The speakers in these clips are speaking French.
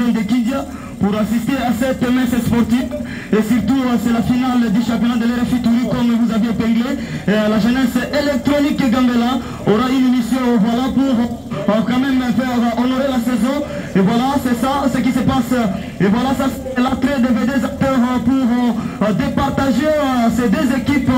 ville de Kindia pour assister à cette messe sportive. Et surtout, c'est la finale du championnat de l'RFI Touri, comme vous aviez épinglé. Et la jeunesse électronique Gambela aura une émission voilà, pour quand même faire honorer la saison. Et voilà, c'est ça ce qui se passe. Et voilà, ça c'est l'attrait de des acteurs pour départager ces deux équipes.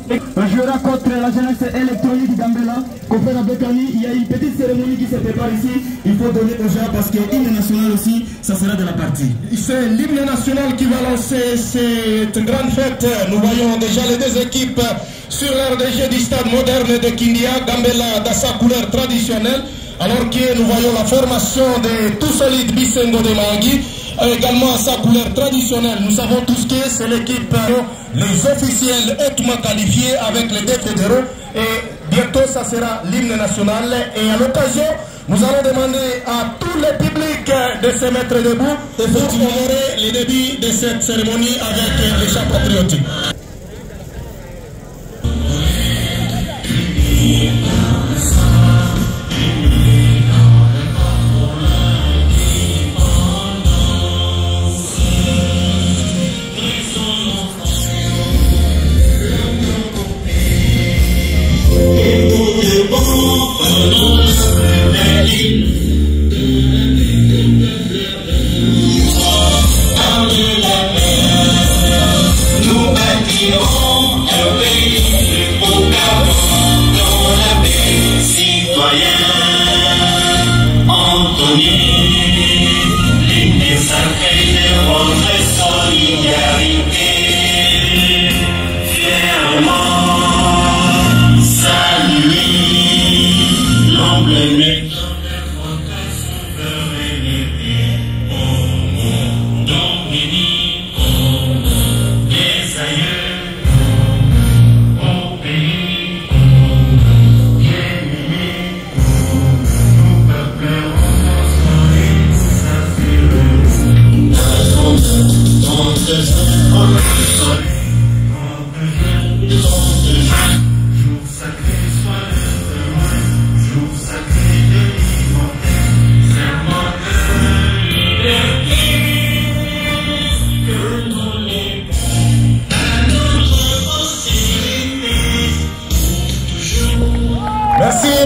Jouera contre la jeunesse électronique Gambela. Confrère Abekani, il y a une petite cérémonie qui se prépare ici. Il faut donner aux gens parce que l'hymne national aussi, ça sera de la partie. C'est l'hymne national qui va lancer cette grande fête. Nous voyons déjà les deux équipes sur l'aire de jeu du stade moderne de Kindia. Gambela dans sa couleur traditionnelle. Alors que nous voyons la formation de Tout Solide Bisengo de Mangui, également sa couleur traditionnelle. Nous savons tous que c'est l'équipe, les officiels hautement qualifiés avec les deux fédéraux. Et bientôt, ça sera l'hymne national. Et à l'occasion, nous allons demander à tous les publics de se mettre debout pour honorer le début de cette cérémonie avec les chants patriotiques.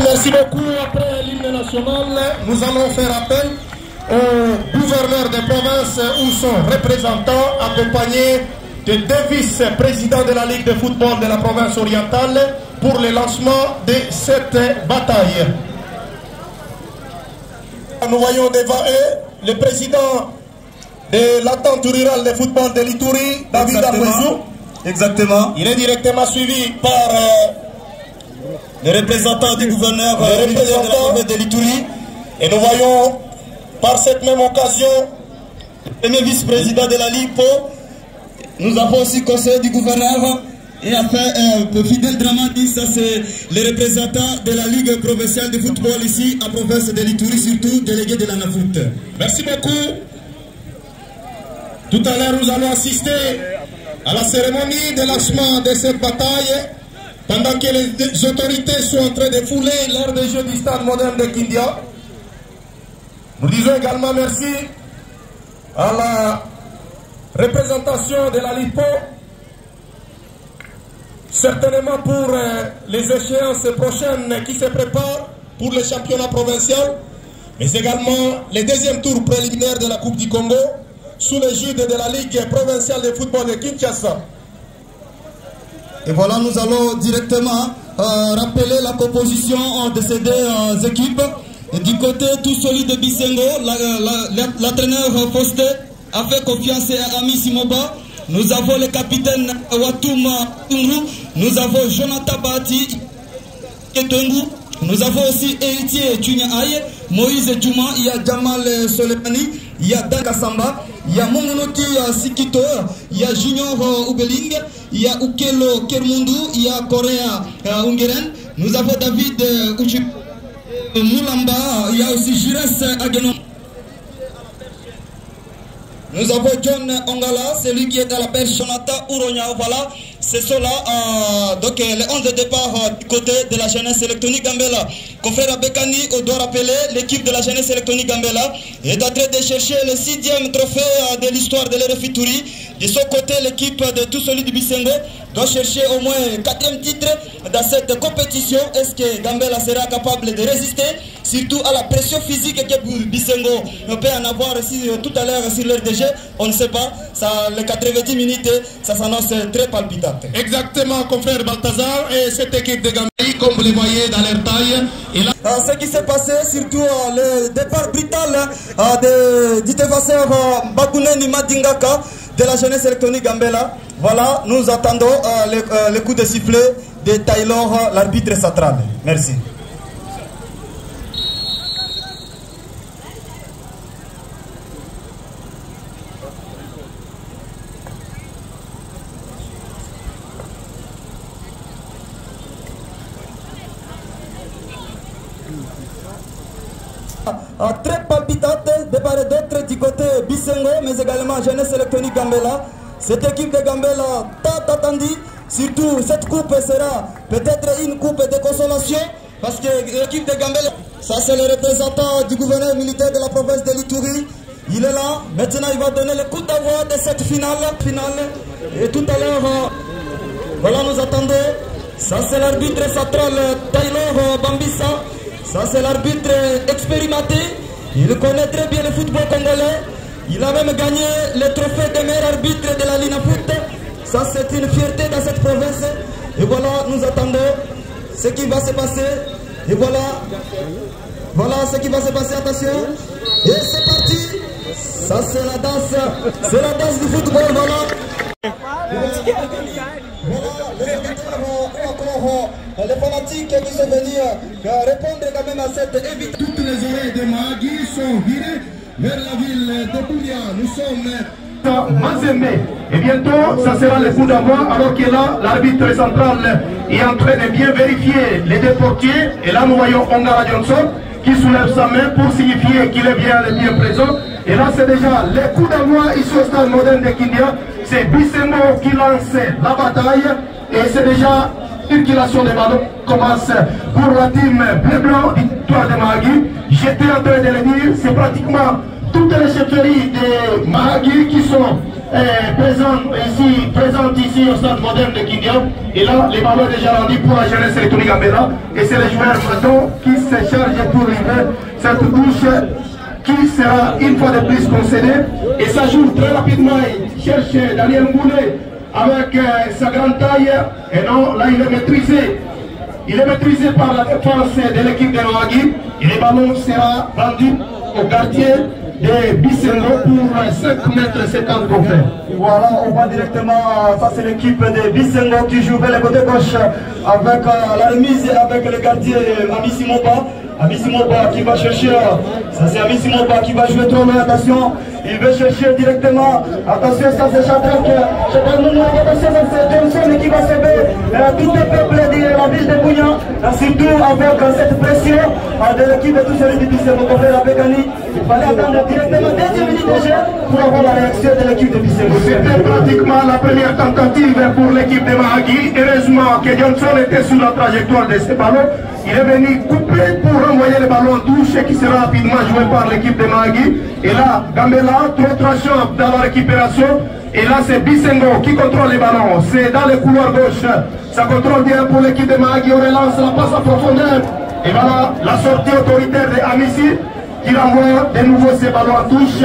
Merci beaucoup. Après l'hymne national, nous allons faire appel au gouverneur des provinces ou son représentant, accompagné de deux vice-présidents de la Ligue de football de la province orientale pour le lancement de cette bataille. Nous voyons devant eux le président de l'attente rurale de football de l'Ituri, David Abouezou. Exactement. Il est directement suivi par le représentant du gouverneur de l'Ituri. Et nous voyons par cette même occasion le premier vice-président de la Ligue. Nous avons aussi conseiller du gouverneur. Et après, Fidel Dramati, ça c'est le représentant de la Ligue provinciale de football ici, à province de l'Ituri, surtout délégué de l'ANAFOOT. Merci beaucoup. Tout à l'heure, nous allons assister à la cérémonie de lancement de cette bataille, pendant que les autorités sont en train de fouler l'aire de jeu du stade moderne de Kindia. Nous disons également merci à la représentation de la LIPO, certainement pour les échéances prochaines qui se préparent pour le championnat provincial, mais également les deuxièmes tours préliminaires de la Coupe du Congo sous l'égide de la Ligue provinciale de football de Kinshasa. Et voilà, nous allons directement rappeler la composition de ces deux équipes. Et du côté Tout Solide Bisengo, l'entraîneur Foster a fait confiance à Ami Simoba. Nous avons le capitaine Watouma Tungu. Nous avons Jonathan Bati Ketengu. Nous avons aussi Héritier Tunya-Aye, Moïse Djouma, il y a Jamal Soleimani, il y a Danga Samba, il y a Mongonoti Sikito, il y a Junior Ubeling, il y a Ukelo Kermundu, il y a Korea Ungeren. Nous avons David Uchi Moulamba, il y a aussi Jires Agenon. Nous avons John Ongala, celui qui est à la perche Jonathan Uronya. Voilà, c'est cela. Donc les 11 de départ du côté de la jeunesse électronique Gambela. Confrère Bekani, on doit rappeler l'équipe de la jeunesse électronique Gambela est en train de chercher le 6e trophée de l'histoire de l'Erefituri. De son côté, l'équipe de Tout Solide du Bisengo doit chercher au moins 4e titre dans cette compétition. Est-ce que Gambela sera capable de résister, surtout à la pression physique que Bisengo peut en avoir tout à l'heure sur l'RDG? On ne sait pas. Ça, les 90 minutes, ça s'annonce très palpitant. Exactement, confrère Balthazar, et cette équipe de Gambie, comme vous les voyez dans leur taille. Et là... Ce qui s'est passé, surtout le départ brutal du défenseur Bakuneni Madingaka de la jeunesse électronique Gambela. Voilà, nous attendons le coup de sifflet de Taylor, l'arbitre central. Merci. Très palpitante de part et d'autre du côté Bisengo, mais également jeunesse électronique Gambela. Cette équipe de Gambela tant attendue, surtout cette coupe sera peut-être une coupe de consolation, parce que l'équipe de Gambela, ça c'est le représentant du gouverneur militaire de la province de l'Ituri. Il est là, maintenant il va donner le coup d'envoi de cette finale. Et tout à l'heure, voilà, nous attendons. Ça c'est l'arbitre central Taylor Bambissa. Ça c'est l'arbitre expérimenté. Il connaît très bien le football congolais. Il a même gagné le trophée de meilleur arbitre de la Ligue Foot. Ça c'est une fierté dans cette province. Et voilà, nous attendons ce qui va se passer. Et voilà ce qui va se passer, attention. Et c'est parti. Ça c'est la danse du football, voilà. Les fanatiques qui sont venus répondre quand même à cette invitation. Toutes les oreilles de Mahagi sont virées vers la ville de Boulia. Nous sommes Mazembe. Et bientôt, ça sera le coup d'envoi, alors que là, l'arbitre central est en train de bien vérifier les deux portiers. Et là, nous voyons Ongara Johnson qui soulève sa main pour signifier qu'il est bien présent. Et là, c'est déjà le coup d'envoi ici au stade moderne de Kindia. C'est Bisengo qui lance la bataille. Et c'est déjà circulation des ballons commence pour la team bleu-blanc, victoire de Mahagi. J'étais en train de le dire, c'est pratiquement toutes les chefferies de Mahagi qui sont présentes ici au stade moderne de Kindia. Et là, les ballons déjà rendus pour la jeunesse électronique Gambela. Et c'est le joueur Maton qui se charge pour livrer cette touche qui sera une fois de plus concédée. Et ça joue très rapidement. Il cherche Daniel Moulet avec sa grande taille. Et non, là il est maîtrisé. Il est maîtrisé par la défense de l'équipe de Mahagi. Et le ballon sera rendu au gardien de Bisengo pour 5 mètres 50 pour faire. Voilà, on voit directement, ça c'est l'équipe de Bisengo qui joue vers le côté gauche avec la remise avec le gardien Amissi Moba. Amissi Moba qui va chercher, ça c'est Amissi Moba qui va jouer trop loin, attention, il veut chercher directement, attention, ça c'est Chadrak, attention, ça c'est Johnson qui va sauver tout le peuple de la ville de Bounia, surtout avec cette pression de l'équipe de Tout Solide du Bisengo, qu'on fait la Bekani. Il fallait attendre directement 2 minutes de jeu pour avoir la réaction de l'équipe de Bisengo. C'était pratiquement la première tentative pour l'équipe de Mahagi. Heureusement que Johnson était sur la trajectoire de ce ballon. Il est venu couper pour renvoyer le ballon en touche qui sera rapidement joué par l'équipe de Mahagi. Et là, Gambela, trop tranchant dans la récupération. Et là, c'est Bisengo qui contrôle les ballons. C'est dans le couloir gauche. Ça contrôle bien pour l'équipe de Mahagi. On relance la passe en profondeur. Et voilà la sortie autoritaire de Amissi qui renvoie de nouveau ces ballons en touche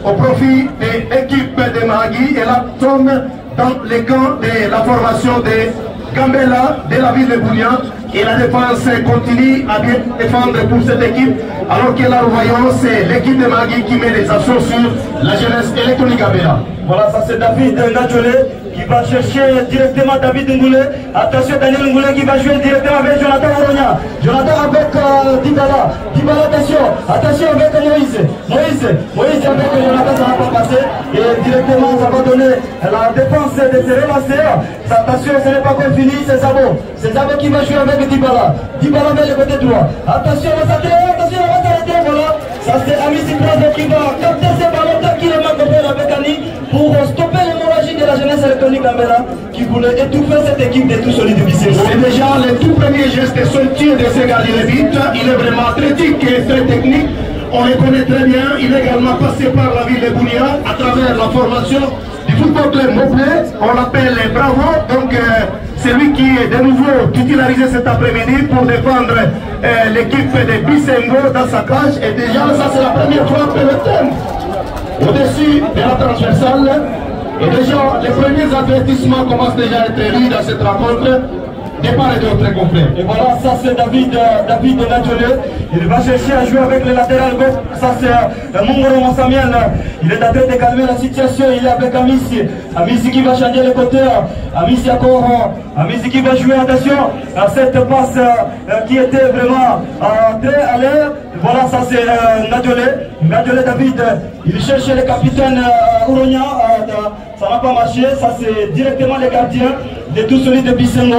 au profit de l'équipe de Mahagi. Et là, tombe dans les camps de la formation de Gambela de la ville de Boulia. Et la défense continue à bien défendre pour cette équipe. Alors que là, nous voyons, c'est l'équipe de Mahagi qui met les actions sur la jeunesse électronique Gambela. Voilà, ça c'est David Ngadjolé qui va chercher directement David Ngoulé. Attention, Daniel Ngoulé qui va jouer directement avec Jonathan Oronia. Jonathan avec Dibala. Dibala, attention avec Moïse. Moïse avec Jonathan, ça va pas passer. Et directement, ça va donner la défense de se relancer. Attention, ce n'est pas encore fini, c'est Zabo. C'est Zabo qui va jouer avec Dibala. Dibala vers le côté droit. Attention, on va s'arrêter, voilà. Ça c'est Amissi Prado qui va capter ces ballons tranquillement contre la Bécanie pour stopper l'hémorragie de la jeunesse électronique. Gambela qui voulait étouffer cette équipe de tout solide de Bissengo. C'est déjà le tout premier geste de sortie de ce gardien de but. Il est vraiment athlétique et très technique. On le connaît très bien. Il est également passé par la ville de Bounia à travers la formation du football club Moblé. On l'appelle Bravo. Donc c'est lui qui est de nouveau titularisé cet après-midi pour défendre l'équipe de Bissengo dans sa cage. Et déjà, ça c'est la première frappe de thème au-dessus de la transversale. Et déjà, les premiers avertissements commencent déjà à être lus dans cette rencontre. Départ et d'autres complet. Et voilà, ça c'est David Nadjolé. Il va chercher à jouer avec le latéral gauche. Ça c'est Mungoro Massamiel. Il est en train de calmer la situation. Il est avec Amissi. Amissi qui va changer le côté. Amissi encore. Amissi qui va jouer. Attention à cette passe qui était vraiment très à l'air. Voilà, ça c'est Nadjolé. Nadjolé David. Il cherche le capitaine Ouronia. Ça n'a pas marché. Ça c'est directement le gardien de tout celui de Bissengo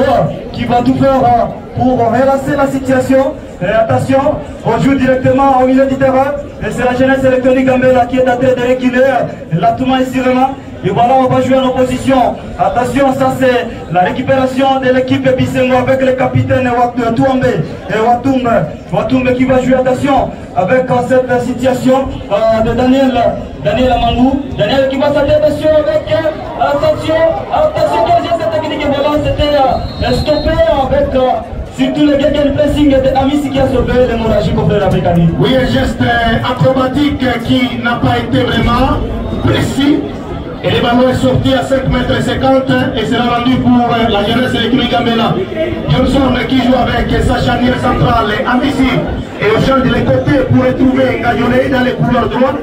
qui va tout faire pour relancer la situation. Et attention, on joue directement au milieu du terrain. Et c'est la jeunesse électronique Gambela qui est en train de reculer. L'Atouma ici vraiment. Et voilà, on va jouer en opposition. Attention, ça c'est la récupération de l'équipe Bissengo avec le capitaine Touambe et Watumbe qui va jouer. Attention, avec cette situation de Daniel Amangou. Daniel qui va s'attaquer avec attention, quel geste technique. Et voilà, c'était stoppé avec surtout le gag pressing de Amissi qui a sauvé l'hémorragie contre la mécanique. Oui, un geste acrobatique qui n'a pas été vraiment précis. Et le ballon est sorti à 5,50 m et sera rendu pour la jeunesse électronique Gambela. Johnson qui joue avec sa charnière centrale, Amissi, et au champ de les côtés pour retrouver Gadiolé dans les couloirs droits.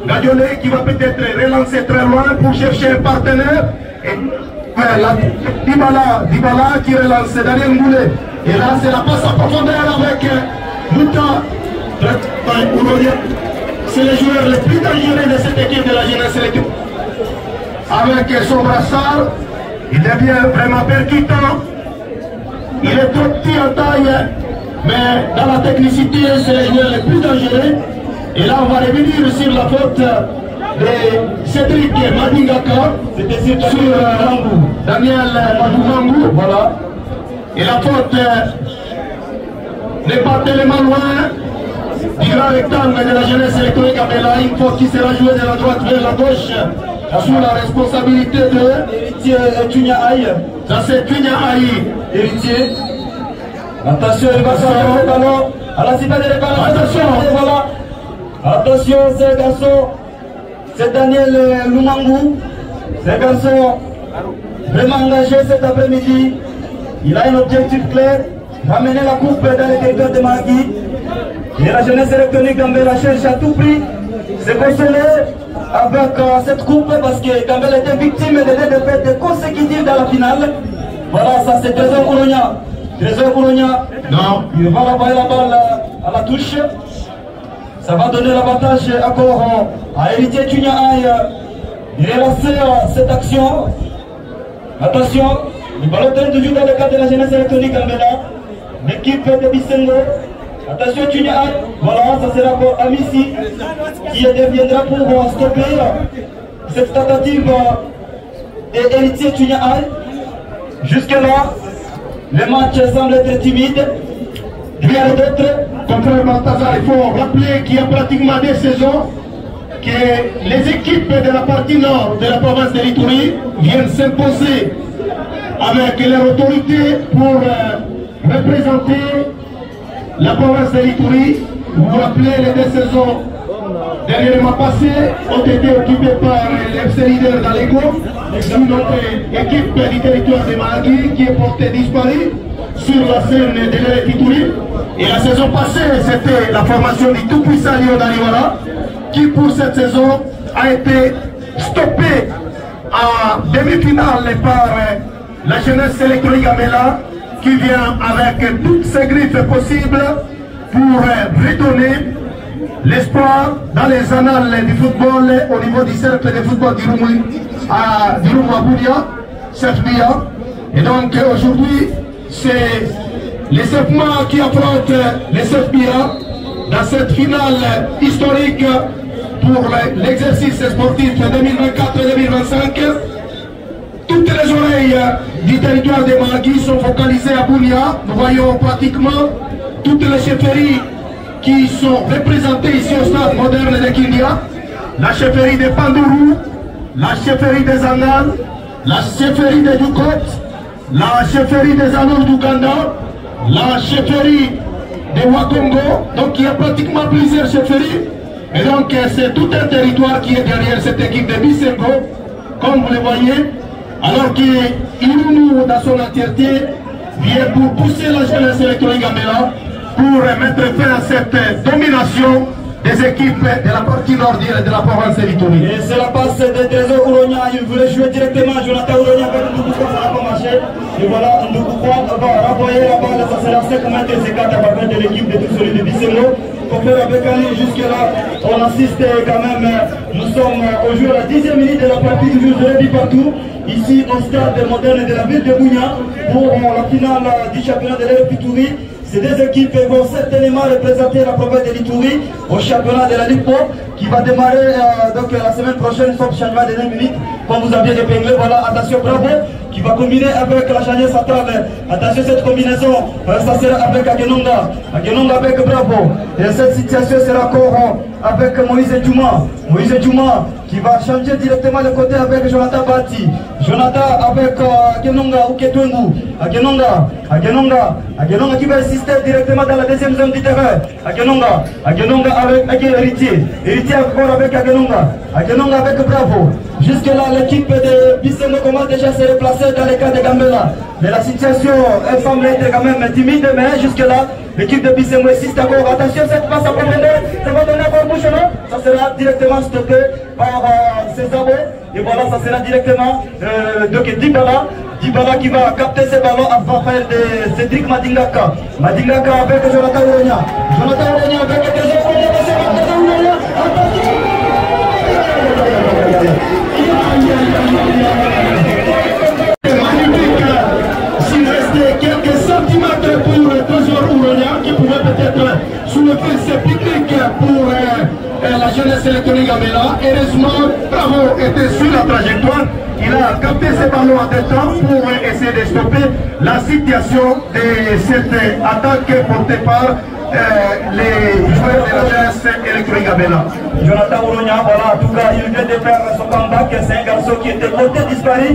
Gadiolé qui va peut-être relancer très loin pour chercher un partenaire. Et Dybala qui relance Daniel Moulet. Et là c'est la passe en profondeur avec Mouta. C'est le joueur le plus dangereux de cette équipe de la jeunesse électronique. Avec son brassard, il devient vraiment percutant. Il est trop petit en taille, mais dans la technicité, c'est le joueur le plus dangereux. Et là, on va revenir sur la faute de Cédric Madingaka. C'était sur Daniel Madingangou. Voilà. Et la faute n'est pas tellement loin du grand rectangle de la jeunesse électronique Gambela. Une faute qui sera jouée de la droite vers la gauche. Sous la responsabilité de Héritier Tunya Aïe. Ça c'est Tunya Aïe, Héritier. Attention, il va sortir le ballon à la cité de réparation. Attention, voilà. Attention, ce garçon, c'est Daniel Lumangou. Ce garçon vraiment engagé cet après-midi. Il a un objectif clair, ramener la coupe dans le territoire de Magui. Et la jeunesse électronique Gambela cherche à tout prix se consoler avec cette coupe parce que Gambela était victime de deux défaites consécutives dans la finale. Voilà, ça c'est Trésor Ouronia. Trésor Ouronia, il va envoyer la balle à la touche. Ça va donner l'avantage encore à Héritier Tunya Aïe de relancer cette action. Attention, le ballon est toujours dans le cadre de la jeunesse électronique Gambela. L'équipe de Bissengo. Attention Tunya Aïe, voilà, ça sera pour Amissi qui deviendra pour stopper cette tentative de Héritier Tunya Aïe. Jusque-là, le match semble être timide. Il y a d'autres. Contrairement à ça, il faut rappeler qu'il y a pratiquement des saisons que les équipes de la partie nord de la province de l'Ituri viennent s'imposer avec leur autorité pour représenter la province de l'Ituri. Vous vous rappelez, les deux saisons dernièrement passées ont été occupées par l'FC Leader d'Alego, notre équipe du territoire de Malagui qui est portée disparue sur la scène de l'Ituri. Et la saison passée, c'était la formation du tout-puissant Lyon d'Aniwara qui pour cette saison a été stoppée en demi-finale par la jeunesse électronique Gambela qui vient avec toutes ses griffes possibles pour redonner l'espoir dans les annales du football au niveau du cercle de football d'Irumu à Boudia, CFBia. Et donc aujourd'hui, c'est les CFMA qui affrontent les CFBia dans cette finale historique pour l'exercice sportif 2024-2025. Toutes les oreilles du territoire de Margui sont focalisées à Bounia. Nous voyons pratiquement toutes les chefferies qui sont représentées ici au stade moderne de Kindia. La chefferie de Pandourou, la chefferie des Angal, la chefferie de Dukot, la chefferie des Anor d'Ouganda, la chefferie de Wakongo. Donc il y a pratiquement plusieurs chefferies. Et donc c'est tout un territoire qui est derrière cette équipe de Bisengo, comme vous le voyez. Alors qu'Irumu dans son entièreté vient pour pousser la jeunesse électronique Gambela pour mettre fin à cette domination des équipes de la partie nord et de la province de Littorie. Et c'est la passe de Trésor Ouronia. Il voulait jouer directement Jonathan Ouronia avec Ndoukoukoua, ça n'a pas marché. Et voilà, Ndoukoukoua va renvoyer la balle, ça sera 5 mètres et 50 à faveur de l'équipe de tout celui de Bisengo. Pour faire avec Ali, jusque-là, on assiste quand même. Nous sommes au jour à la 10e minute de la partie du jour de rugby partout. Ici au stade moderne de la ville de Bounia pour la finale du championnat de l'Europe Littorie. Ces deux équipes vont certainement représenter la province de Littorie au championnat de la Ligue Pro qui va démarrer donc la semaine prochaine, sauf changement de 9 minutes, comme vous aviez épinglé. Voilà, attention, Bravo, qui va combiner avec la charnière centrale. Attention, cette combinaison, ça sera avec Agenonga. Agenonga avec Bravo. Et cette situation sera encore avec Moïse Djouma. Moïse Djouma qui va changer directement le côté avec Jonathan Bati. Jonathan avec Agenonga ou Ketwengu. Agenonga qui va assister directement dans la deuxième zone du terrain. Agenonga avec Héritier. Héritier encore avec Agenonga avec Bravo. Jusque là, l'équipe de Bisengo commence déjà à se replacer dans les cas de Gambela. Mais la situation, elle semble être quand même timide, mais jusque là, l'équipe de Bisengo insiste encore. Attention, cette passe à profondeur, ça va donner encore bouche, non? Ça sera directement stoppé par César. Et voilà, ça sera directement donc Dibala qui va capter ce ballon à faveur de Cédric Madingaka. Madingaka avec Jonathan Ouronia. Jonathan Ouronia avec Jonathan Ouronia. Magnifique. S'il restait quelques centimètres pour Trésor Ouronia qui pouvait peut-être soulever ses pique-niques pour la jeunesse électronique Gambela. Heureusement, Bravo était sur la trajectoire. Il a capté ce ballon en deux temps pour essayer de stopper la situation de cette attaque portée par les joueurs de la jeunesse électronique Gambela. Jonathan Ouronia, voilà, en tout cas, il vient de faire son comeback. C'est un garçon qui était porté disparu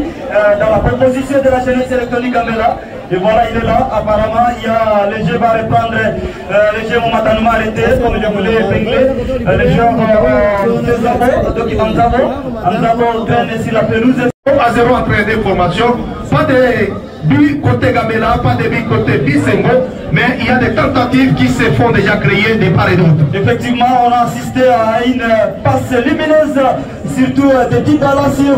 dans la proposition de la jeunesse électronique Gambela. Et voilà, il est là. Apparemment, il y a les jeux va reprendre. Les jeux vont maintenant arrêter, comme je voulais épingler. Les jeux des Zabo, donc Anzabo traîne sur la pelouse. À 0 en train de formation, pas de but côté Gambela, pas de but côté Bisengo, mais il y a des tentatives qui se font déjà créer de part et d'autre. Effectivement, on a assisté à une passe lumineuse, surtout de Dibala sur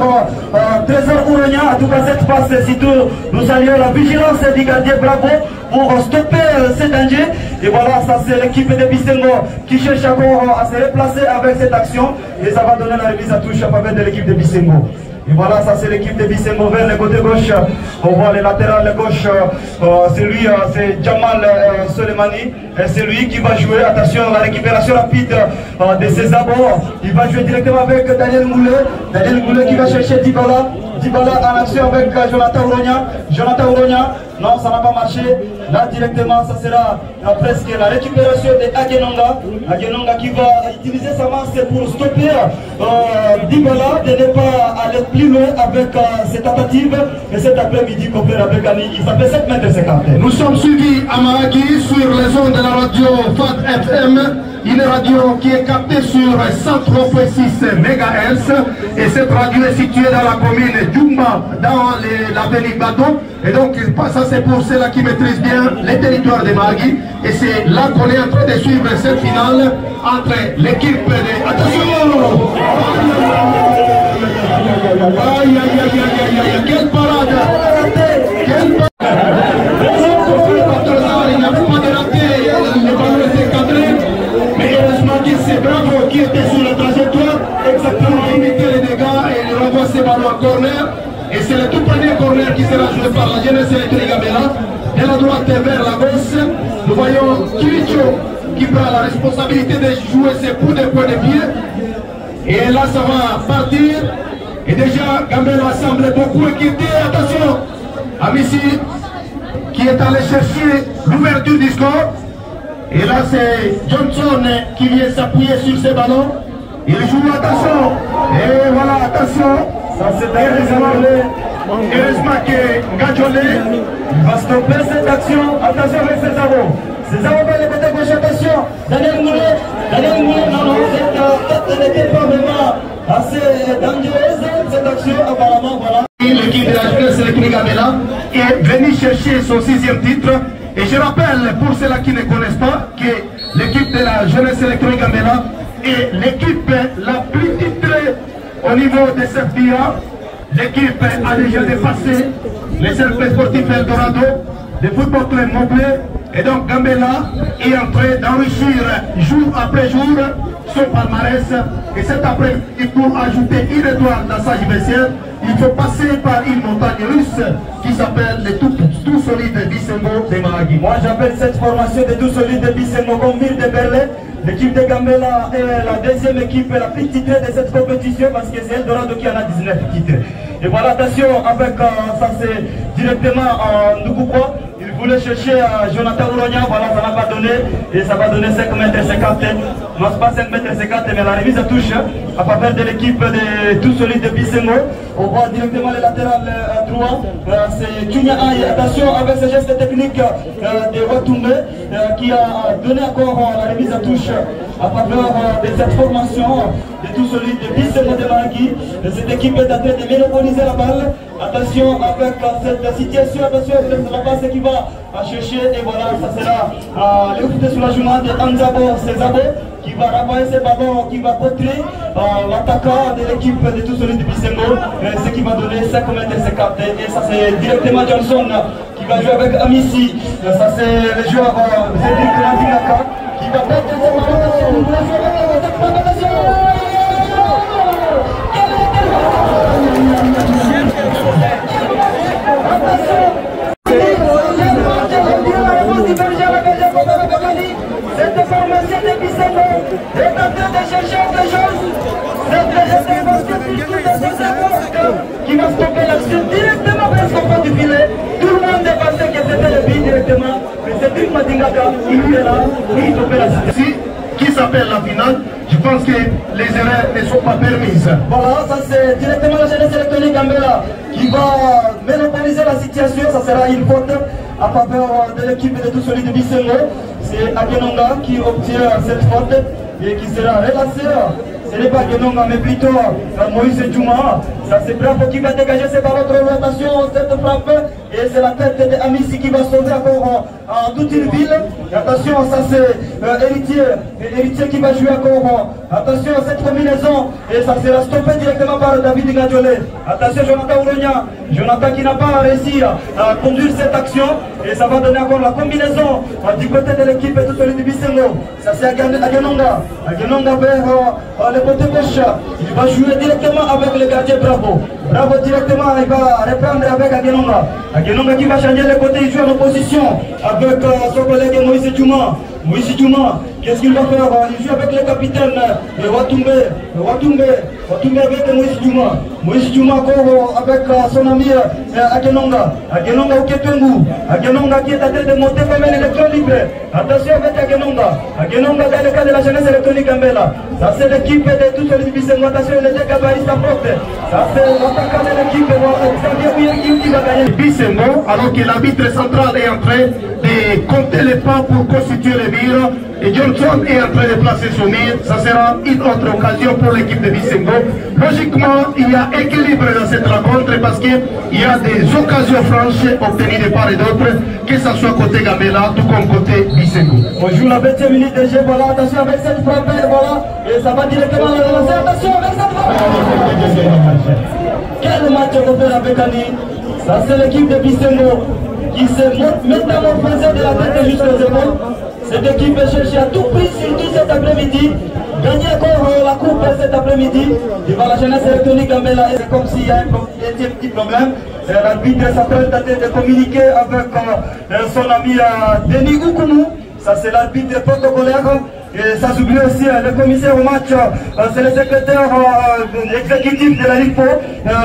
Trésor Ouronia. En tout cas, cette passe, surtout, nous saluons la vigilance du gardien Bravo pour stopper ce danger. Et voilà, ça c'est l'équipe de Bisengo qui cherche encore à se replacer avec cette action. Et ça va donner la remise à touche à faveur de l'équipe de Bisengo. Et voilà, ça c'est l'équipe de Bisengo vers le côté gauche. On voit le latéral gauche, c'est Jamal Soleimani. C'est lui qui va jouer. Attention, la récupération rapide de César. Il va jouer directement avec Daniel Moulet. Daniel Moulet qui va chercher Dibala. Dibala en action avec Jonathan Ouronia. Jonathan Ouronia, non, ça n'a pas marché. Là, directement, ça sera presque la récupération de Agenonga. Agenonga qui va utiliser sa masse pour stopper Dibala de ne pas aller plus loin avec cette tentative. Et cet après-midi, complet avec Ami, il s'appelle 7 mètres 50. Nous sommes suivis à Maragui sur les ondes de la radio FAT FM. Une radio qui est captée sur 103.6 MHz. Et cette radio est située dans la commune Djoumba, dans l'avenue Bateau. Et donc, ça c'est pour ceux-là qui maîtrisent bien les territoires de Maragui. Et c'est là qu'on est en train de suivre cette finale entre l'équipe de... Attention! Aïe, aïe, aïe, aïe, aïe, quelle parade! Quelle parade! Il n'y a pas de raté, le ballon était cadré. Mais heureusement que c'est Bravo qui était sur la trajectoire, exactement limiter les dégâts et il renvoie ses ballons en corner. Et c'est le tout premier corner qui sera joué par la jeunesse électronique Gambela. De la droite vers la gauche, nous voyons Kiricho qui prend la responsabilité de jouer ses coups de poing de pied. Et là, ça va partir Et déjà, Gambela semble beaucoup inquiété. Attention, Amissi qui est allé chercher l'ouverture du score. Et là, c'est Johnson qui vient s'appuyer sur ses ballons. Il joue, attention. Et voilà, attention. Ça c'est heureusement que Gadjolé va stopper cette action. Attention avec Césaro. Césaro va le côté gauche, attention. Daniel Moulin, non, cette n'était pas vraiment assez dangereuse cette action, apparemment, voilà. L'équipe de la jeunesse électronique Gambela est venue chercher son 6e titre. Et je rappelle, pour ceux-là qui ne connaissent pas, que l'équipe de la jeunesse électronique Gambela est l'équipe la plus titrée au niveau de cette BIA. L'équipe a déjà dépassé les cercles sportifs Eldorado, le football club Moblé. Et donc Gambela est en train d'enrichir jour après jour son palmarès. Et cet après-midi, pour ajouter une étoile dans sa judiciaire, il faut passer par une montagne russe qui s'appelle le tout solide Bisengo de Maragui. Moi j'appelle cette formation de tout solide de Bisengo comme ville de Berlin. L'équipe de Gambela est la deuxième équipe la plus titrée de cette compétition parce que c'est Eldorado qui en a 19 titres. Et voilà, attention avec ça c'est directement en Ndoukoukwa. Il voulait chercher Jonathan Ouronia, voilà, ça n'a pas donné et ça va donner 5 mètres 50. Non, c'est pas 5 mètres 50, mais la remise à touche à faveur de l'équipe de tout solide de Bisengo. On voit directement le latéral droit, c'est Junior Aye. Attention avec ce geste technique de Watumbe qui a donné encore la remise à touche à faveur de cette formation de tout solide de Bisengo de Maragui. Cette équipe est en train de monopoliser la balle. Attention avec cette situation, attention avec la passe qui va chercher et voilà, ça sera le coup de soulagement de Anzabo Césabo qui va renvoyer ses ballons, qui va contrer l'attaquant de l'équipe de tout solide de Bisengo, ce qui va donner 5 mètres 50. Et ça c'est directement Johnson qui va jouer avec Amissi. Ça c'est le joueur Cédric Landinaka qui va mettre ses ballons. Cette formation de Bisengo est en train de chercher autre chose. Qui va stopper l'action directement presque au fond du filet. Tout le monde est pensé que c'était le but directement. Mais c'est une Madingaka, il est là, il stoppait la situation. Qui s'appelle la finale, je pense que les erreurs ne sont pas permises. Voilà, ça c'est directement la jeunesse électronique Gambela qui va monopoliser la situation. Ça sera une faute à faveur de l'équipe de tout solide de Bisengo. C'est Agenonga qui obtient cette faute et qui sera relancé. Ce n'est pas Agenonga mais plutôt Moïse Djouma. Ça c'est Bravo qui va dégager ses ballons trop loin. Attention, cette frappe. Et c'est la tête de Amissi qui va sauver encore toute une ville. Et attention, ça c'est Héritier qui va jouer encore. Attention, cette combinaison. Et ça sera stoppé directement par David Gadjolé. Attention, Jonathan Ouronia. Jonathan qui n'a pas réussi à conduire cette action. Et ça va donner encore la combinaison du côté de l'équipe tout celui du Bisengo. Ça c'est Agenonga. Agenonga vers le côté gauche. Il va jouer directement avec le gardien Bravo. Bravo directement, il va reprendre avec Agenonga. Agenonga qui va changer le côté, il joue en opposition avec son collègue Moïse Djouma. Moïse Djouma, qu'est-ce qu'il va faire? Il joue avec le capitaine Watumbe avec Moïse Djouma. Moïse Djouma encore avec son ami Agenonga. Agenonga au Kepengu. Agenonga qui est en train de monter comme un électron libre. Attention avec Agenonga. Agenonga dans le cas de la jeunesse électronique Gambela. Ça c'est l'équipe de tout le Bisengo. Attention, les deux gabarits s'apportent. Ça c'est l'attaquant de l'équipe qui va gagner. Bisengo, alors que l'arbitre central est en train de compter les pas pour constituer le mur. Et Johnson est en train de placer son mur. Ça sera une autre occasion pour l'équipe de Bisengo. Logiquement, il y a équilibre dans cette rencontre parce qu'il y a des occasions franches obtenues de part et d'autre, que ce soit côté Gambela, tout comme côté Bisengo. On joue la 20e minute de jeu, voilà, attention avec cette frappe, voilà, et ça va directement la relancer, attention avec cette frappe. Quel match on peut faire avec Annie? Ça c'est l'équipe de Bisengo qui se métamorphosée de la tête jusqu'aux épaules. Cette équipe est cherchée à tout prix, surtout cet après-midi. Gagner encore la coupe cet après-midi. Devant la jeunesse électronique Gambela, c'est comme s'il y a un petit problème. L'arbitre s'appelle de communiquer avec son ami Denis Oukoumou. ça c'est l'arbitre protocolaire. Et ça s'oublie aussi le commissaire au match, c'est le secrétaire exécutif de la Ligue Pro,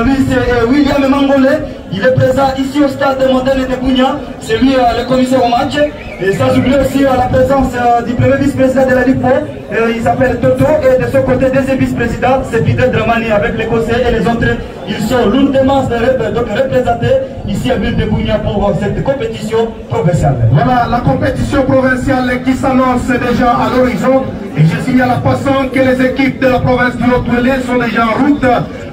lui c'est William Mangolé, il est présent ici au stade moderne de Bougna, c'est lui le commissaire au match. Et ça s'oublie aussi la présence du premier vice-président de la Ligue Pro, il s'appelle Toto, et de son côté deuxième vice-président, c'est Peter Dramani avec l'Écossais et les autres, ils sont l'ultimement représentés ici à Ville de Bougna pour cette compétition provinciale. Voilà la compétition provinciale qui s'annonce déjà à l'horizon. Et je signale en passant que les équipes de la province du Haut-Ouélé sont déjà en route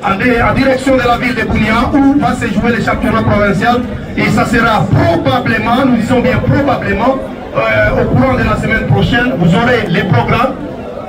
en direction de la ville de Bougna où va se jouer le championnat provincial. Et ça sera probablement, nous disons bien probablement, au courant de la semaine prochaine, vous aurez les programmes.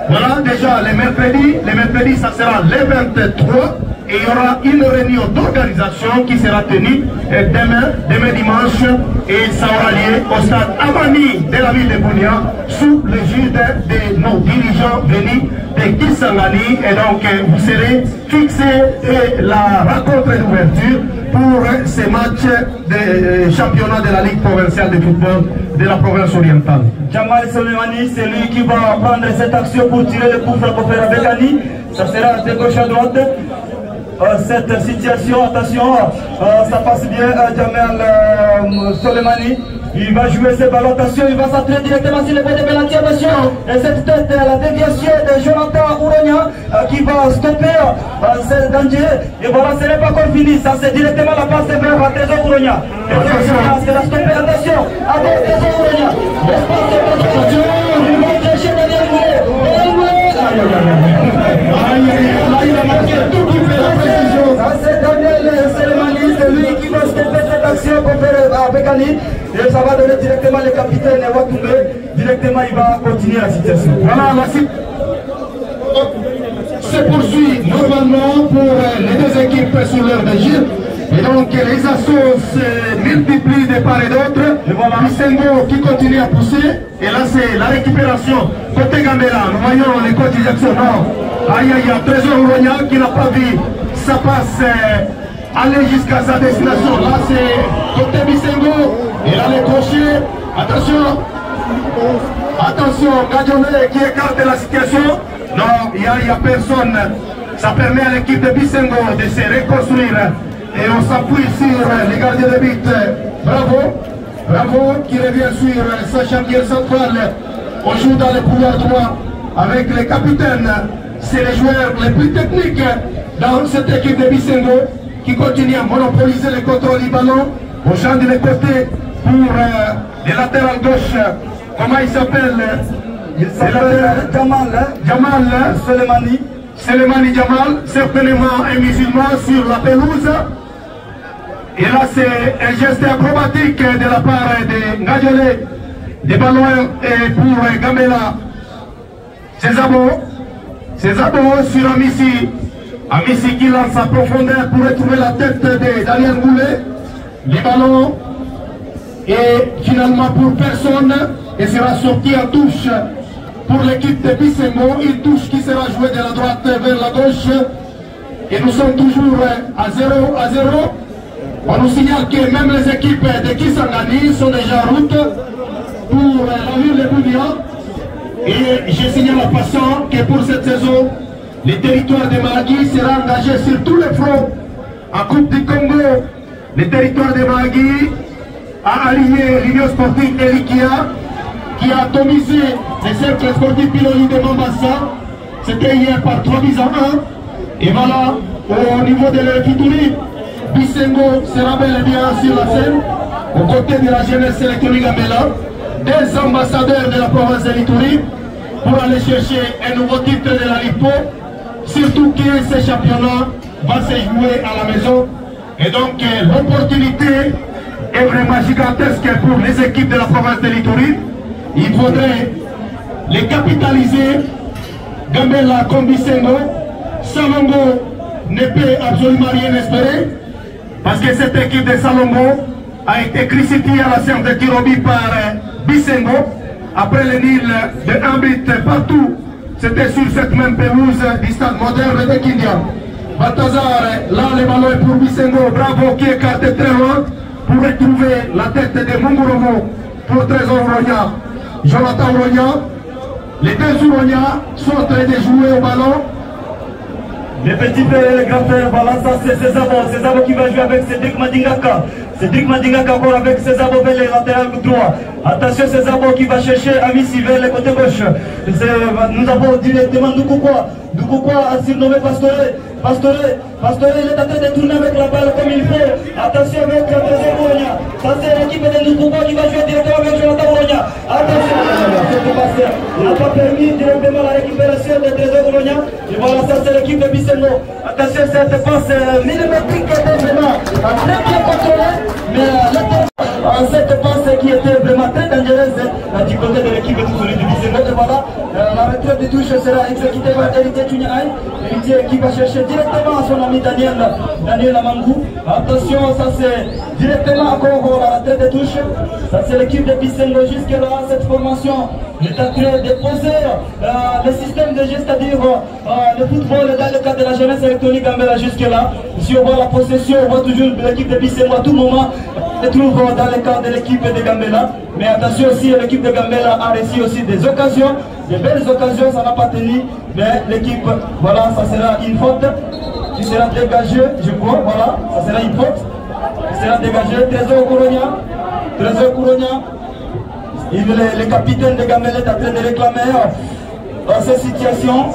Voilà déjà les mercredis ça sera le 23 et il y aura une réunion d'organisation qui sera tenue demain dimanche et ça aura lieu au stade Amani de la ville de Bougna sous l'égide de nos dirigeants venus de Kisangani et donc vous serez fixés et la rencontre d'ouverture pour ces matchs de championnat de la Ligue provinciale de football de la province orientale. Jamal Soleimani, c'est lui qui va prendre cette action pour tirer le coup franc faire avec Ali. Ça sera de gauche à droite. Cette situation, attention, ça passe bien à Jamal Soleimani. Il va jouer ses ballons, attention, il va s'entrer directement sur le point de pénalty, attention. Et cette tête, la déviation de Jonathan Ouronia qui va stopper ce danger. Et voilà, ce n'est pas encore fini, ça c'est directement la passe vers Trésor Ouronia. C'est la stopper, attention, avec Trésor Ouronia. Attention, il va chercher derrière il a marqué tout qui fait la précision. C'est Daniel Soleimani, c'est lui qui va stopper cette action pour faire avec Ali. Et ça va donner directement le capitaine Watoumbe. Directement, il va continuer la situation. Voilà, la situation se poursuit normalement pour les deux équipes sur l'heure de jeu. Et donc les assauts se multiplient de part et d'autre. Et voilà Bisengo qui continue à pousser. Et là c'est la récupération. Côté Gambela, nous voyons les coachs Jackson. Aïe aïe aïe, Trésor Ouronia qui n'a pas vu sa passe aller jusqu'à sa destination. Là c'est côté Bisengo. Et là les crochets. Attention. Attention, Gadioné qui écarte la situation. Non, il n'y a personne. Ça permet à l'équipe de Bisengo de se reconstruire. Et on s'appuie sur les gardiens de but. Bravo. Bravo qui revient sur sa charnière centrale. On joue dans le couloir droit avec les capitaines. C'est les joueurs les plus techniques dans cette équipe de Bisengo qui continue à monopoliser le contrôle du ballon. On change de côté pour les latérales gauche. Comment il s'appelle? Il s'appelle Jamal Soleimani. Soleimani Jamal, certainement un musulman sur la pelouse. Et là c'est un geste acrobatique de la part de Ngadjole, des ballons et pour Gambela. Césabo sur Amissi. Amissi qui lance à profondeur pour retrouver la tête de Daniel Goulet. Les ballons et finalement pour personne et sera sorti en touche pour l'équipe de Bisengo. Une touche qui sera jouée de la droite vers la gauche. Et nous sommes toujours à 0-0. On nous signale que même les équipes de Kisangani sont déjà en route pour la ville de Bougna. Et je signale en passant que pour cette saison, le territoire de Mahagi sera engagé sur tous les fronts. En Coupe du Congo, le territoire de Mahagi a aligné l'Union sportive Elikia qui a atomisé les cercles sportifs Piloli de Mombasa. C'était hier par 3 buts à 1. Et voilà, au niveau de l'Efituri, Bisengo sera bel et bien sur la scène, aux côtés de la jeunesse sélectionnée Gambela, des ambassadeurs de la province de l'Ituri, pour aller chercher un nouveau titre de la Ligue Pro, surtout que ce championnat va se jouer à la maison. Et donc l'opportunité est vraiment gigantesque pour les équipes de la province de l'Ituri. Il faudrait les capitaliser. Gambela comme Bisengo, Salongo ne peut absolument rien espérer. Parce que cette équipe de Salongo a été crucifiée à la séance de Tirobi par Bisengo. Après le nil de 1 but partout, c'était sur cette même pelouse du stade moderne de Kindia. Balthazar, là le ballon est pour Bisengo. Bravo qui écarte très loin pour retrouver la tête de Mungurovo pour Trésor Ouronia. Jonathan Ouronia. Les deux Ouronia sont en train de jouer au ballon. Les petits frères et les grands frères, voilà, ça c'est César qui va jouer avec Cédric Madingaka. Cédric Madingaka encore avec César vers le latéral droit. Attention, César qui va chercher Amissi vers le côté gauche. Nous avons directement Doukoukwa a surnommé Pastore, il est en train de tourner avec la balle comme il faut. Attention avec Trésor Ouronia. Ça c'est l'équipe de Doukoukwa qui va jouer directement avec Jonathan Ouronia. Attention, cette passe n'a pas permis directement la récupération de Trésor Ouronia. Et voilà, ça c'est l'équipe de Bisengo. Attention, cette passe millimétrique était vraiment très bien contrôlée. Mais cette passe qui était vraiment très dangereuse du côté de l'équipe de Bisengo. Et voilà, la retraite de touche sera exécutée par Héritier Tuniaï. Héritier qui va chercher directement son ami Daniel Amangou. Attention, ça c'est directement encore la retraite de touche. Ça c'est l'équipe de Bisengo. Jusque-là, cette formation est en train de poser le système de jeu, c'est-à-dire le football dans le cadre de la jeunesse électronique Gambela jusque-là. Si on voit la possession, on voit toujours l'équipe de Bisengo à tout moment. Se trouve dans le cadre de l'équipe de Gambela. Mais attention aussi, l'équipe de Gambela a réussi aussi des occasions, de belles occasions, ça n'a pas tenu. Mais l'équipe, voilà, ça sera une faute qui sera dégagée, je crois, voilà, ça sera une faute qui sera dégagée. Trésor Kouronia, le capitaine de Gambela est en train de réclamer cette situation.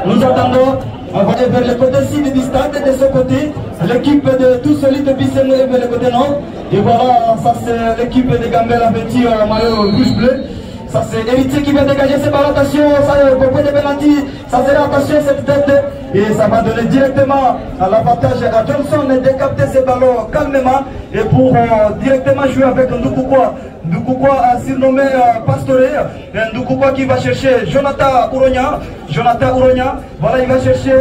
Nous attendons. On va vers le côté sud du stade, de ce côté, l'équipe de tout celui de Bisengo est vers le côté nord. Et voilà, ça c'est l'équipe de Gambela vêtue maillot rouge-bleu. Ça c'est Héritier qui va dégager ses balles. Attention, ça est au point de pénalty. Ça sera attention cette tête. Et ça va donner directement à l'avantage à Johnson de décapter ses ballons calmement. Et pour directement jouer avec Doukoukwa. Doukoukwa a surnommé Pastore. Doukoukwa qui va chercher Jonathan Ouronia. Voilà, il va chercher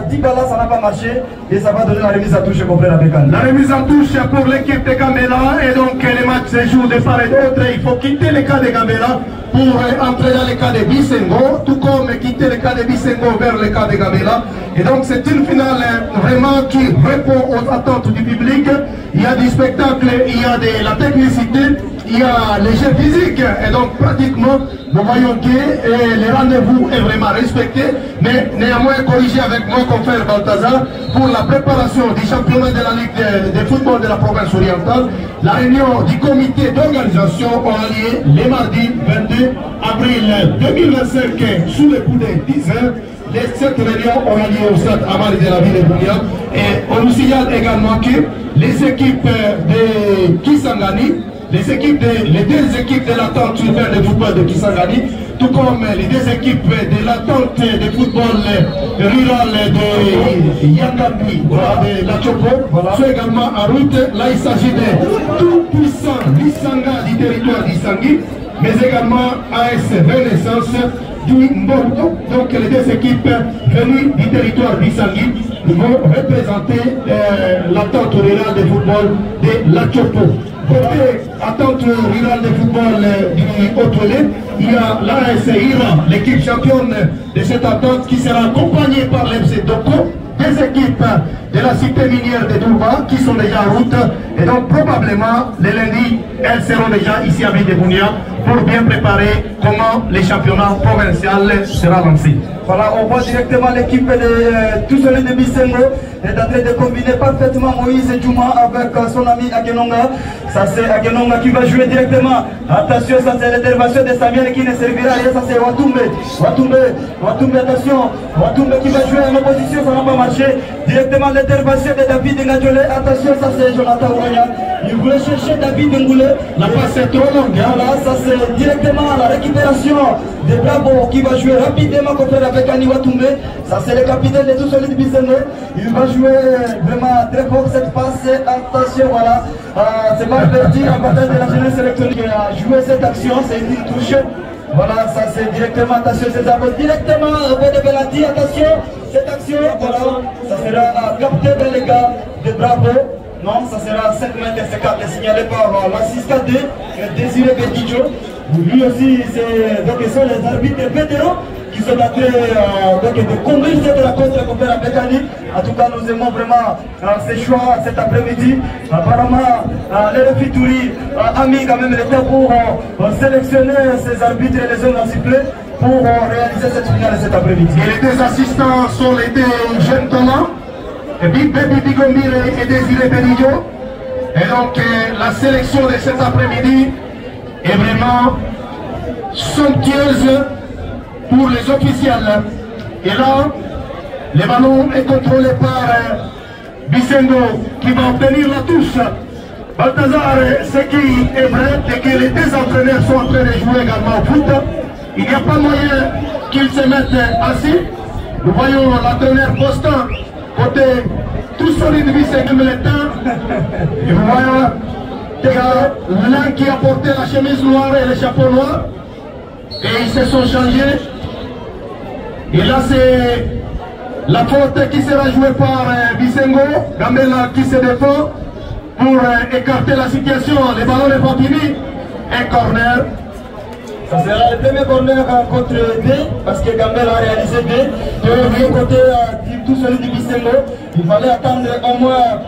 10 balles, ça n'a pas marché. Et ça va donner la remise à touche complète avec Anne. La remise en touche pour l'équipe de Gambela. Et donc les matchs se jouent de part et d'autre. Il faut quitter le cas de Gambela pour entrer dans le cas de Bisengo. Tout comme quitter le cas de Bisengo vers le cas de Gambela. Et donc c'est une finale vraiment qui répond aux attentes du public. Il y a du spectacle, il y a de la technicité, il y a les jeux physiques. Et donc pratiquement, nous voyons que le rendez-vous est vraiment respecté. Mais néanmoins corrigé avec mon confrère Balthazar pour la préparation du championnat de la Ligue de football de la province orientale. La réunion du comité d'organisation aura lieu le mardi 22 avril 2025 sous le coup de 10 heures. Cette réunion aura lieu au stade Amari de la ville de Bunia. Et on nous signale également que les équipes de Kisangani, les deux équipes de l'attente urbaine de football de Kisangani, tout comme les deux équipes de l'attente de football rural de Yangambi, de la Chopo, sont également en route. Là, il s'agit de tout puissant Lissanga du territoire d'Issangui, mais également AS Renaissance du Mborto. Donc les deux équipes venues du territoire d'Issangui vont représenter l'attente rurale de football de la Chopo. Côté attente rurale de football du Haut-Tolé, il y a l'AS Ira, l'équipe championne de cette attente qui sera accompagnée par l'FC Doko, des équipes de la cité minière de Douba qui sont déjà en route. Et donc probablement le lundi, elles seront déjà ici à Ville de Bunia pour bien préparer comment les championnats provinciaux sera lancé. Voilà, on voit directement l'équipe de tout celui de Bisengo est en train de combiner parfaitement Moïse Djouma avec son ami Agenonga. Ça c'est Agenonga qui va jouer directement. Attention, ça c'est l'intervention de Samuel qui ne servira à rien. Ça c'est Watumbe, attention. Watumbe qui va jouer en opposition, ça n'a pas marché. Directement l'intervention de David Ngadjole. Attention, ça c'est Jonathan Ouronia. Il voulait chercher David Ngoulé. La passe est trop longue. Voilà, ça c'est directement la récupération de Bravo qui va jouer rapidement contre avec Ani Watumbe. Ça c'est le capitaine de tout celui de Bisengo. Il va jouer vraiment très fort cette passe. Attention, voilà. C'est mal perdu en partant de la jeunesse électronique. Il a joué cette action, c'est une touche. Voilà, ça c'est directement, attention, c'est ça, directement au point de pénalty. Attention, cette action, voilà, ça sera capté dans les gars de Bravo. Non, ça sera 5 mètres, c'est signalé par l'assistant de Désiré Bédijo. Lui aussi, donc ce sont les arbitres vétérans qui sont en train de conduire cette rencontre qu'on fait à Bécani. En tout cas, nous aimons vraiment ces choix cet après-midi. Apparemment, les refitouri a mis quand même le temps pour sélectionner ces arbitres et les hommes à siffler pour réaliser cette finale cet après-midi. Et les deux assistants sont les deux jeunes talents, Big Baby Bigombire et Désiré Benillo. Et donc la sélection de cet après-midi est vraiment somptueuse pour les officiels. Et là, le ballon est contrôlé par Bisengo qui va obtenir la touche. Balthazar, ce qui est vrai, c'est que les deux entraîneurs sont en train de jouer également au foot. Il n'y a pas moyen qu'ils se mettent assis. Nous voyons l'entraîneur Boston côté tout solide Bisengo Meletin. Et vous voyez l'un qui a porté la chemise noire et le chapeau noir. Et ils se sont changés. Et là c'est la faute qui sera jouée par Bisengo. Gambela qui se défend pour écarter la situation. Le ballon n'est pas fini. Un corner. Ça sera le premier corner contre D, parce que Gambela a réalisé D. De côté tout celui du Bisengo, il fallait attendre au moins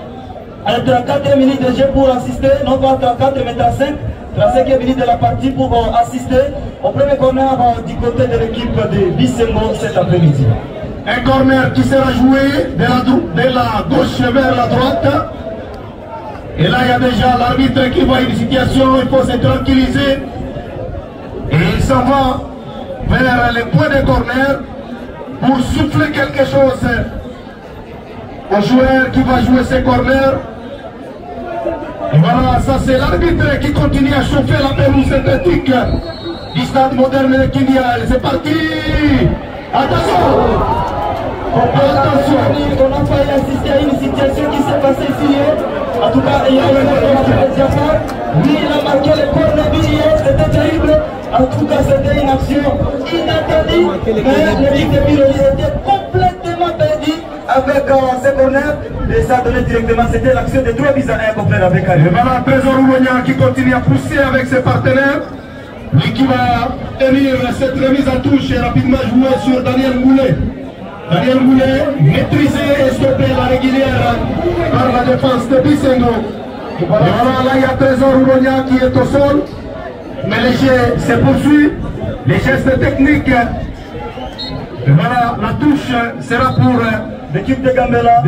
34 minutes de jeu pour assister, non pas 34 mais 35. 35e minute de la partie pour assister au premier corner du côté de l'équipe de Bisengo cet après-midi. Un corner qui sera joué de la gauche vers la droite. Et là, il y a déjà l'arbitre qui voit une situation, il faut se tranquilliser. Et il s'en va vers le point de corner pour souffler quelque chose au joueur qui va jouer ce corner. Et voilà, ça c'est l'arbitre qui continue à chauffer la pelouse synthétique du stade moderne de Kindia. C'est parti! Attention! Attention! On a failli assister à une situation qui s'est passée ici. En tout cas, il y a eu Diafar. Lui, il a marqué le corner hier, c'était terrible. En tout cas, c'était une action inattendue. Mais l'équipe de Biroli était complètement perdue avec ce corner. Et ça a donné directement, c'était l'action de 3 buts à 1 complète avec Ali. Et voilà, Trésor Ougogna qui continue à pousser avec ses partenaires. Lui qui va tenir cette remise en touche et rapidement jouer sur Daniel Moulet. Daniel Moulet, maîtrisé et stoppé la régulière par la défense de Bisengo. Et voilà, là il y a Trésor Ougogna qui est au sol. Mais les jeux se poursuivent, les gestes techniques. Et voilà, la touche sera pour l'équipe de Gambela.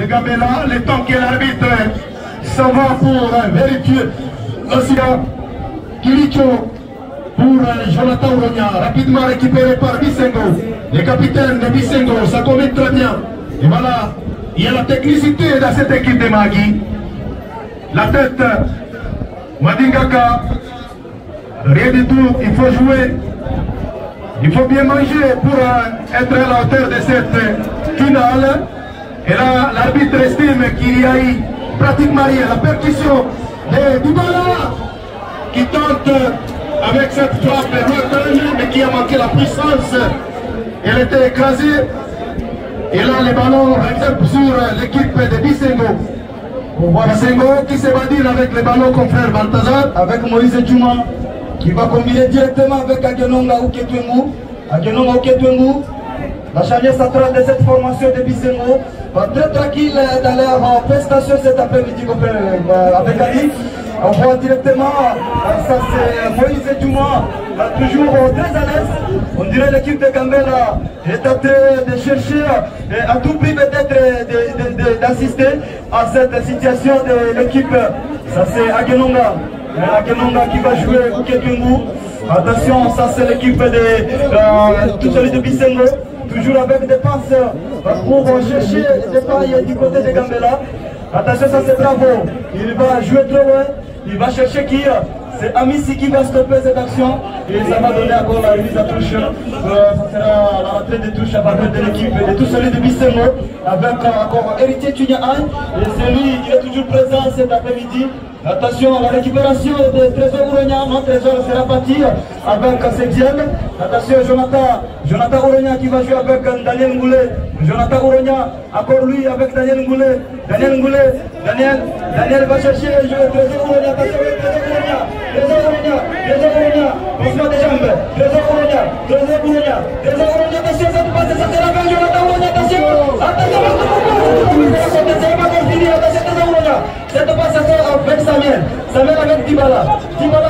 Le temps que l'arbitre s'en va pour vérifier. Aussi, Kiricho pour Jonathan Ougogna, rapidement récupéré par Bisengo. Le capitaine de Bisengo, ça commit très bien. Et voilà, il y a la technicité dans cette équipe de Magui. La tête, Madingaka. Rien du tout, il faut jouer, il faut bien manger pour être à la hauteur de cette finale. Et là, l'arbitre estime qu'il y a eu pratiquement rien. La percussion de Dybala qui tente avec cette frappe lointaine, mais qui a manqué la puissance. Elle était écrasée. Et là, les ballons réservent sur l'équipe de Bisengo. Bisengo qui se va dire avec les ballons confrère Balthazar. Avec Moïse Djouma, qui va combiner directement avec Agenonga Ouketwengu. Agenonga Ouketwengu, la charnière centrale de cette formation de Bisengo, va très tranquille dans leur prestation cet après-midi avec Ali. On voit directement, ça c'est Moïse Djouma, toujours très à l'aise. On dirait l'équipe de Gambela est en train de chercher à tout prix peut-être d'assister à cette situation de l'équipe. Ça c'est Agenonga. Agenonga qui va jouer Ouketwengu. Attention, ça c'est l'équipe de tout celui de Bisengo. Toujours avec des passes pour chercher des pailles du côté de Gambela. Attention, ça c'est Bravo. Il va jouer trop loin. Il va chercher qui? C'est Amissi qui va stopper cette action. Et ça va donner encore la remise à touche. Ça sera la rentrée de touche à partir de l'équipe de tout celui de Bisengo. Avec encore Héritier Tuniaï. Et c'est lui, il est toujours présent cet après-midi. Attention à la récupération de Trésor Ougogna. Non, Trésor sera parti avec Sediel. Attention, Jonathan Ougogna qui va jouer avec Daniel Ngoulet. Jonathan Ougogna, encore lui avec Daniel Ngoulet. Daniel va chercher le jeu. Trésor Ougogna, Trésor Ougogna Boulogne, passement des jambes, Trésor Boulogne, attention, ça te passe, ça c'est la fin, Jonathan Boulogne, attention, c'est pas fini, attention, Trésor Boulogne, cette passation avec Samuel avec Dybala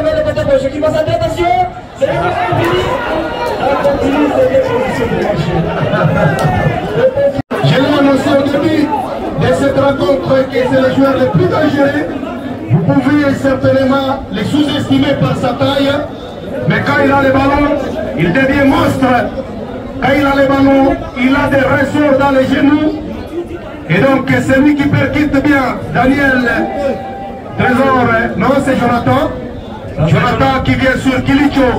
met le côté gauche, qui passe à attention, c'est fini, ça continue, c'est bien position de marché. Je l'ai annoncé au début de cette rencontre que c'est le joueur le plus dangereux. Vous pouvez certainement les sous-estimer par sa taille, mais quand il a le ballon, il devient monstre. Quand il a le ballon, il a des ressorts dans les genoux. Et donc c'est lui qui percute bien Daniel Trésor. Non, c'est Jonathan. Jonathan qui vient sur Kilicho.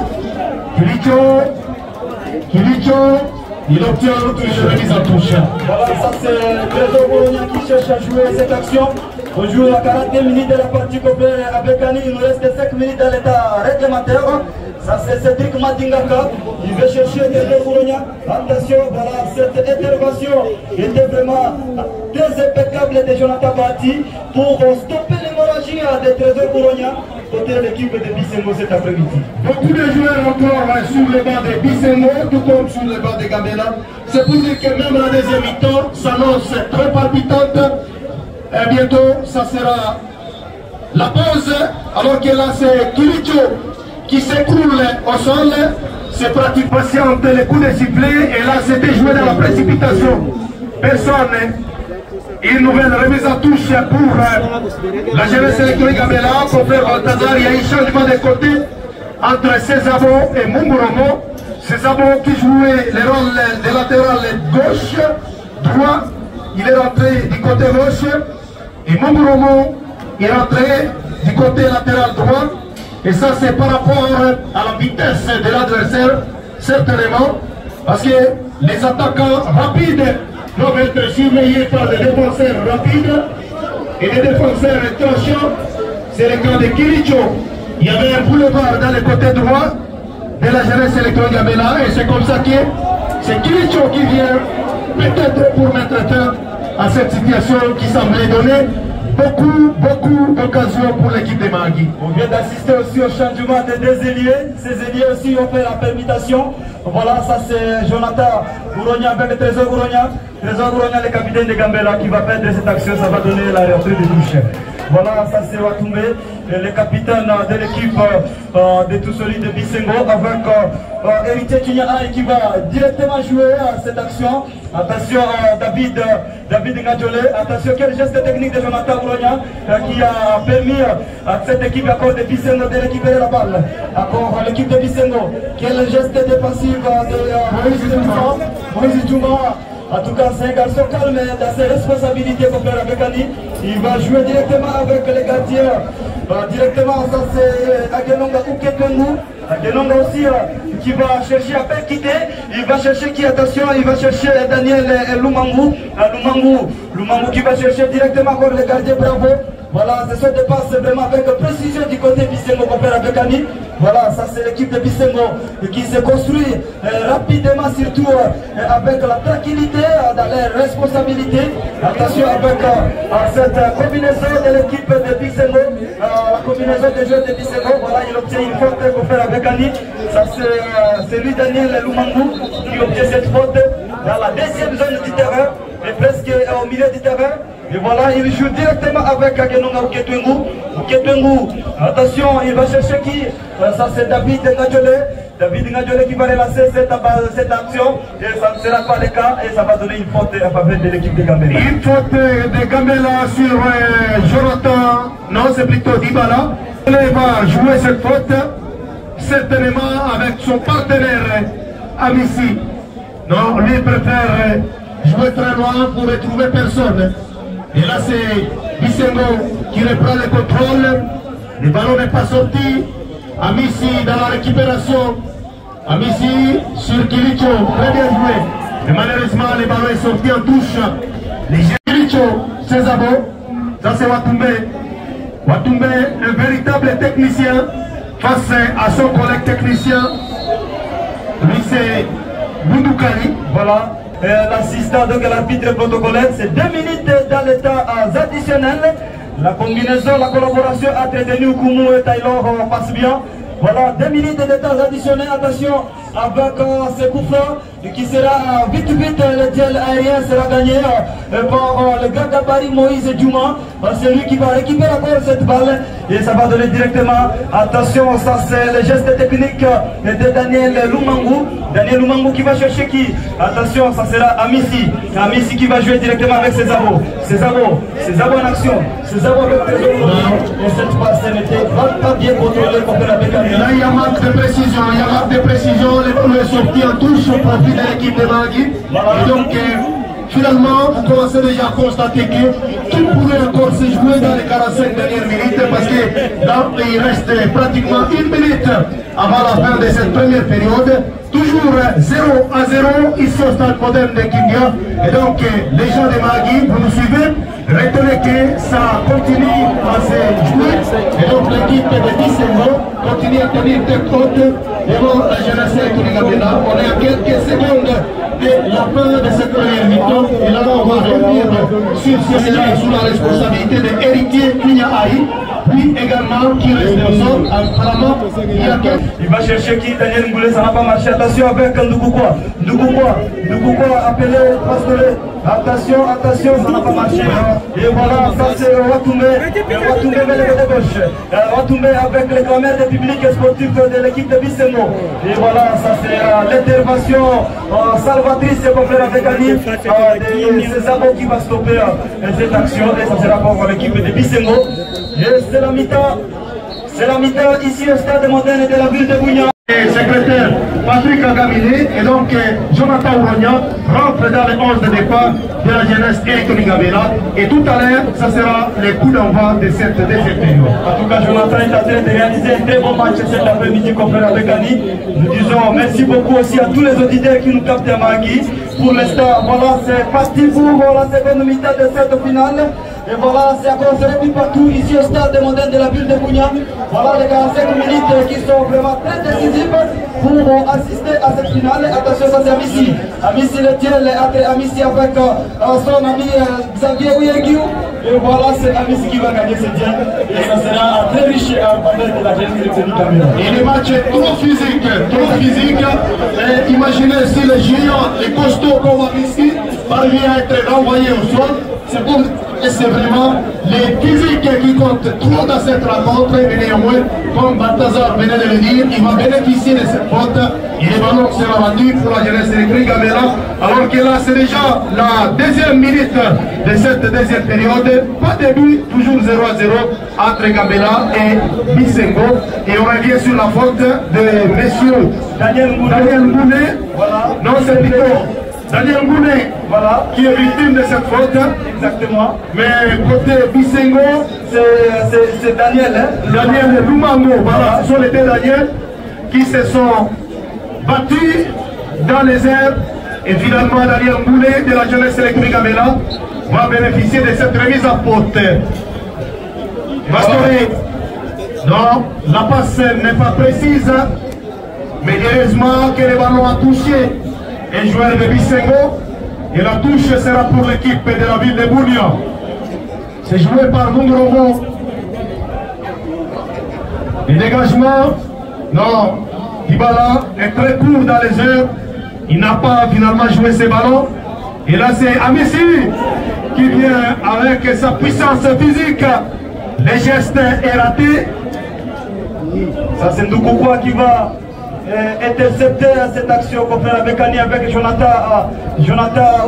Il obtient une remise en touche. Voilà, ça c'est Trésor Boulogne qui cherche à jouer cette action. On joue à 42 minutes de la partie complète avec Annie. Il nous reste 5 minutes dans l'état réglementaire. Ça c'est Cédric Madingaka. Il veut chercher Trésor Boulogne. Attention, voilà, cette intervention était vraiment très impeccable de Jonathan Bati pour stopper l'hémorragie de Trésor Boulogne côté de l'équipe de Bisengo cet après-midi. Beaucoup de joueurs encore sur le banc de Bisengo, tout comme sur le banc de Gambela. C'est pour dire que même la deuxième mi-temps s'annonce très palpitante. Et bientôt, ça sera la pause. Alors que là, c'est Kilicho qui s'écroule au sol. C'est pratique patiente, les coups de sifflet. Et là, c'était joué dans la précipitation. Personne. Une nouvelle remise à touche pour la jeunesse électronique Gambela. Confrère Balthazar, il y a un changement de côté entre Césabo et Munguromo. Césabo qui jouait le rôle de latéral gauche, droit. Il est rentré du côté gauche. Et Munguromo est rentré du côté latéral droit. Et ça, c'est par rapport à la vitesse de l'adversaire, certainement. Parce que les attaquants rapides doivent être surveillés par des défenseurs rapides et des défenseurs tranchants. C'est le cas de Kilicho. Il y avait un boulevard dans le côté droit de la jeunesse électronique Gambela et c'est comme ça que c'est Kilicho qui vient peut-être pour mettre fin à cette situation qui semblait donner beaucoup d'occasions pour l'équipe de Magui. On vient d'assister aussi au changement des deux ailiers. Ces ailiers aussi ont fait la permutation. Voilà, ça c'est Jonathan Boulogne avec Trésor Boulogne. Trésor Boulogne, le capitaine de Gambela qui va perdre cette action. Ça va donner la rentrée de touche. Voilà, ça c'est Watumbe, le capitaine de l'équipe de Toussoli de Bisengo avec Héritier Kinyana qui va directement jouer à cette action. Attention David Ngadjolé, attention quel geste technique de Jonathan Boulogne qui a permis à cette équipe encore de Bisengo de récupérer la balle. Encore l'équipe de Bisengo, quel geste défensif de Moïse Djouma. En tout cas, c'est un garçon calme dans ses responsabilités pour faire avec Ali. Il va jouer directement avec les gardiens. Directement, ça c'est Agenonga Uketengu. Agenonga aussi qui va chercher à peine quitter. Il va chercher qui, attention, il va chercher Daniel Lumangu. Lumangu qui va chercher directement encore les gardiens, bravo. Voilà, ce sont des passes vraiment avec précision du côté Bisengo qu'on fait avec Annie. Voilà, ça c'est l'équipe de Bisengo qui se construit rapidement, surtout avec la tranquillité, dans les responsabilités. Attention avec cette combinaison de l'équipe de Bisengo, la combinaison des joueurs de Bisengo. Voilà, il obtient une faute qu'on fait avec Annie. Ça c'est lui, Daniel Lumangu, qui obtient cette faute dans la deuxième zone du terrain, et presque au milieu du terrain. Et voilà, il joue directement avec Agenonga Uketengu. Attention, il va chercher qui? Ça c'est David Ngadjolé. David Ngadjolé qui va relancer cette action. Et ça ne sera pas le cas. Et ça va donner une faute en faveur de l'équipe de Gambela. Une faute de Gambela sur Jonathan. Non, c'est plutôt Dybala. Il va jouer cette faute. Certainement avec son partenaire Amissi. Non, lui préfère jouer très loin pour ne trouver personne. Et là c'est Bisengo qui reprend le contrôle. Le ballon n'est pas sorti. Amissi dans la récupération. Amissi sur Kilicho. Très bien joué. Et malheureusement le ballon est sorti en touche. Les Kilicho, Césabo. Ça c'est Watumbe. Watumbe, un véritable technicien face à son collègue technicien. Lui c'est Bundoukari. Voilà. L'assistant de l'arbitre protocolaire, c'est 2 minutes dans l'état additionnel. La combinaison, la collaboration entre Denis Koumou et Taylor passe bien. Voilà, 2 minutes de temps additionnels. Attention avec ce coup franc qui sera vite. Le duel aérien sera gagné par le grand gabarit Moïse Djouma. C'est lui qui va récupérer encore cette balle et ça va donner directement. Attention, ça c'est le geste technique de Daniel Lumangu. Daniel Lumangu qui va chercher qui? Attention, ça sera Amissi. Amissi qui va jouer directement avec Césaro. Césaro en action. Césaro avec Trésor. Et cette passe n'était pas bien contrôlée contre la Bécanie. Là, il y a manque de précision. Les ballons sont sortis en touche au profit de l'équipe de Magui. Et donc, finalement, vous commencez déjà à constater que tout pourrait encore se jouer dans les 45 dernières minutes parce que là, il reste pratiquement 1 minute avant la fin de cette première période. Toujours 0-0 ici au stade moderne de Kindia. Et donc, les gens de Magui, vous nous suivez, retenez que ça continue à se jouer. Et donc, l'équipe de Bissengo continue à tenir tête haute devant la jeunesse de Gabela. On est à quelques secondes de la fin de cette première mi-temps. Et là, on va revenir sur cela sous la responsabilité de Héritier Kinyahaï. Puis également qui reste au sol, apparemment il va chercher qui? Daniel Ngoulé, ça n'a pas marché. Attention avec Ndoukoukoua. Ndoukoukoua appelé Pastolet. Attention, ça n'a pas marché. Et voilà, ça c'est Watoumé. Watoumé vers le côté gauche. Watoumé avec les grammaires des publics et sportifs de l'équipe de Bissengo. Et voilà, ça c'est l'intervention salvatrice qu'on fait avec Ali. C'est Zabo qui va stopper cette action et ça sera pour l'équipe de Bissengo. Et c'est la mi-temps. C'est la mi-temps ici au stade moderne de la ville de Bouignan. Secrétaire Patrick Agamine et donc Jonathan Ouronia rentre dans les 11 de départ de la jeunesse Eric Gabela et tout à l'heure ça sera le coup d'envoi de cette période. En tout cas, Jonathan est en train de réaliser un très bon match cet après-midi qu'on fait avec Annie. Nous disons merci beaucoup aussi à tous les auditeurs qui nous captent à Magui. Pour l'instant, voilà, c'est parti pour la seconde mi-temps de cette finale. Et voilà, c'est encore répété partout ici au stade moderne de la ville de Bouignan. Voilà les 45 minutes qui sont vraiment très décisives pour assister à cette finale. Attention, ça c'est Amissi. Amissi le duel entre Amissi avec son ami Xavier Ouyeguiou. Et voilà, c'est Amissi qui va gagner ce duel. Et ça sera très riche en faveur de la jeunesse de Cameroun. Et le match est trop physique. Et imaginez si les géants, les costauds comme Amissi parviennent à être renvoyés au sol. C'est bon. Et c'est vraiment les physiques qui comptent trop dans cette rencontre. Mais néanmoins, comme Balthazar venait de le dire, il va bénéficier de cette faute. Et le ballon sera rendu pour la jeunesse de Gabela. Alors que là, c'est déjà la deuxième minute de cette deuxième période. Pas de but, toujours 0-0 entre Gabela et Bissengo. Et on revient sur la faute de monsieur Daniel Ngouné. Voilà. Non, c'est plutôt Daniel Ngouné, voilà, qui est victime de cette faute. Exactement. Mais côté Bissengo, c'est Daniel. Hein? Daniel Lumango, voilà, ce sont les deux Daniel qui se sont battus dans les airs. Et finalement, Daniel Ngouné de la jeunesse électrique Gabela va bénéficier de cette remise à faute. Bastoni, non, la passe n'est pas précise, mais heureusement que le ballon a touché un joueur de Bissengo et la touche sera pour l'équipe de la ville de Bouignan. C'est joué par Mungrovo. Le dégagement, non, Dybala est très court dans les airs. Il n'a pas finalement joué ses ballons. Et là c'est Amissi qui vient avec sa puissance physique. Le geste est raté. Ça c'est Ndoukoukoua qui va intercepter cette action qu'on fait avec Annie, avec Jonathan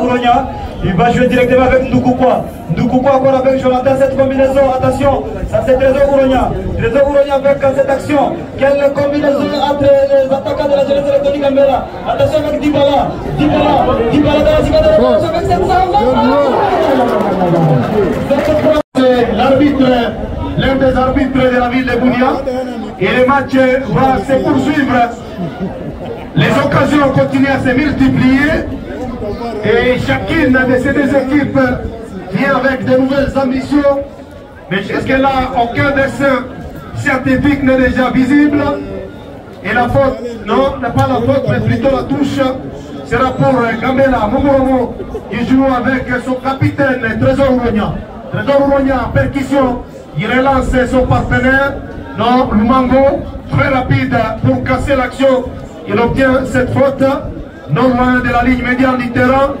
Ouronia. Il va jouer directement avec Ndoukoukoua. Ndoukoukoua encore avec Jonathan, cette combinaison, attention, ça c'est Trésor Ouronia. Trésor Ouronia avec cette action. Quelle combinaison entre les attaquants de la jeunesse électronique Gambela. Attention avec Dybala. Dybala dans la cigale de la gauche avec cette c'est l'arbitre, l'un des arbitres de la ville de Bouignan. Et le match va se poursuivre. Les occasions continuent à se multiplier. Et chacune de ces deux équipes vient avec de nouvelles ambitions. Mais jusque-là, aucun dessin scientifique n'est déjà visible. Et la faute, non, n'est pas la faute, mais plutôt la touche, sera pour Gambela Mugoromo qui joue avec son capitaine Trésor Ouronia. Trésor Ouronia en percussion, il relance son partenaire. Non, Lumango, très rapide pour casser l'action. Il obtient cette faute non loin de la ligne médiane du terrain.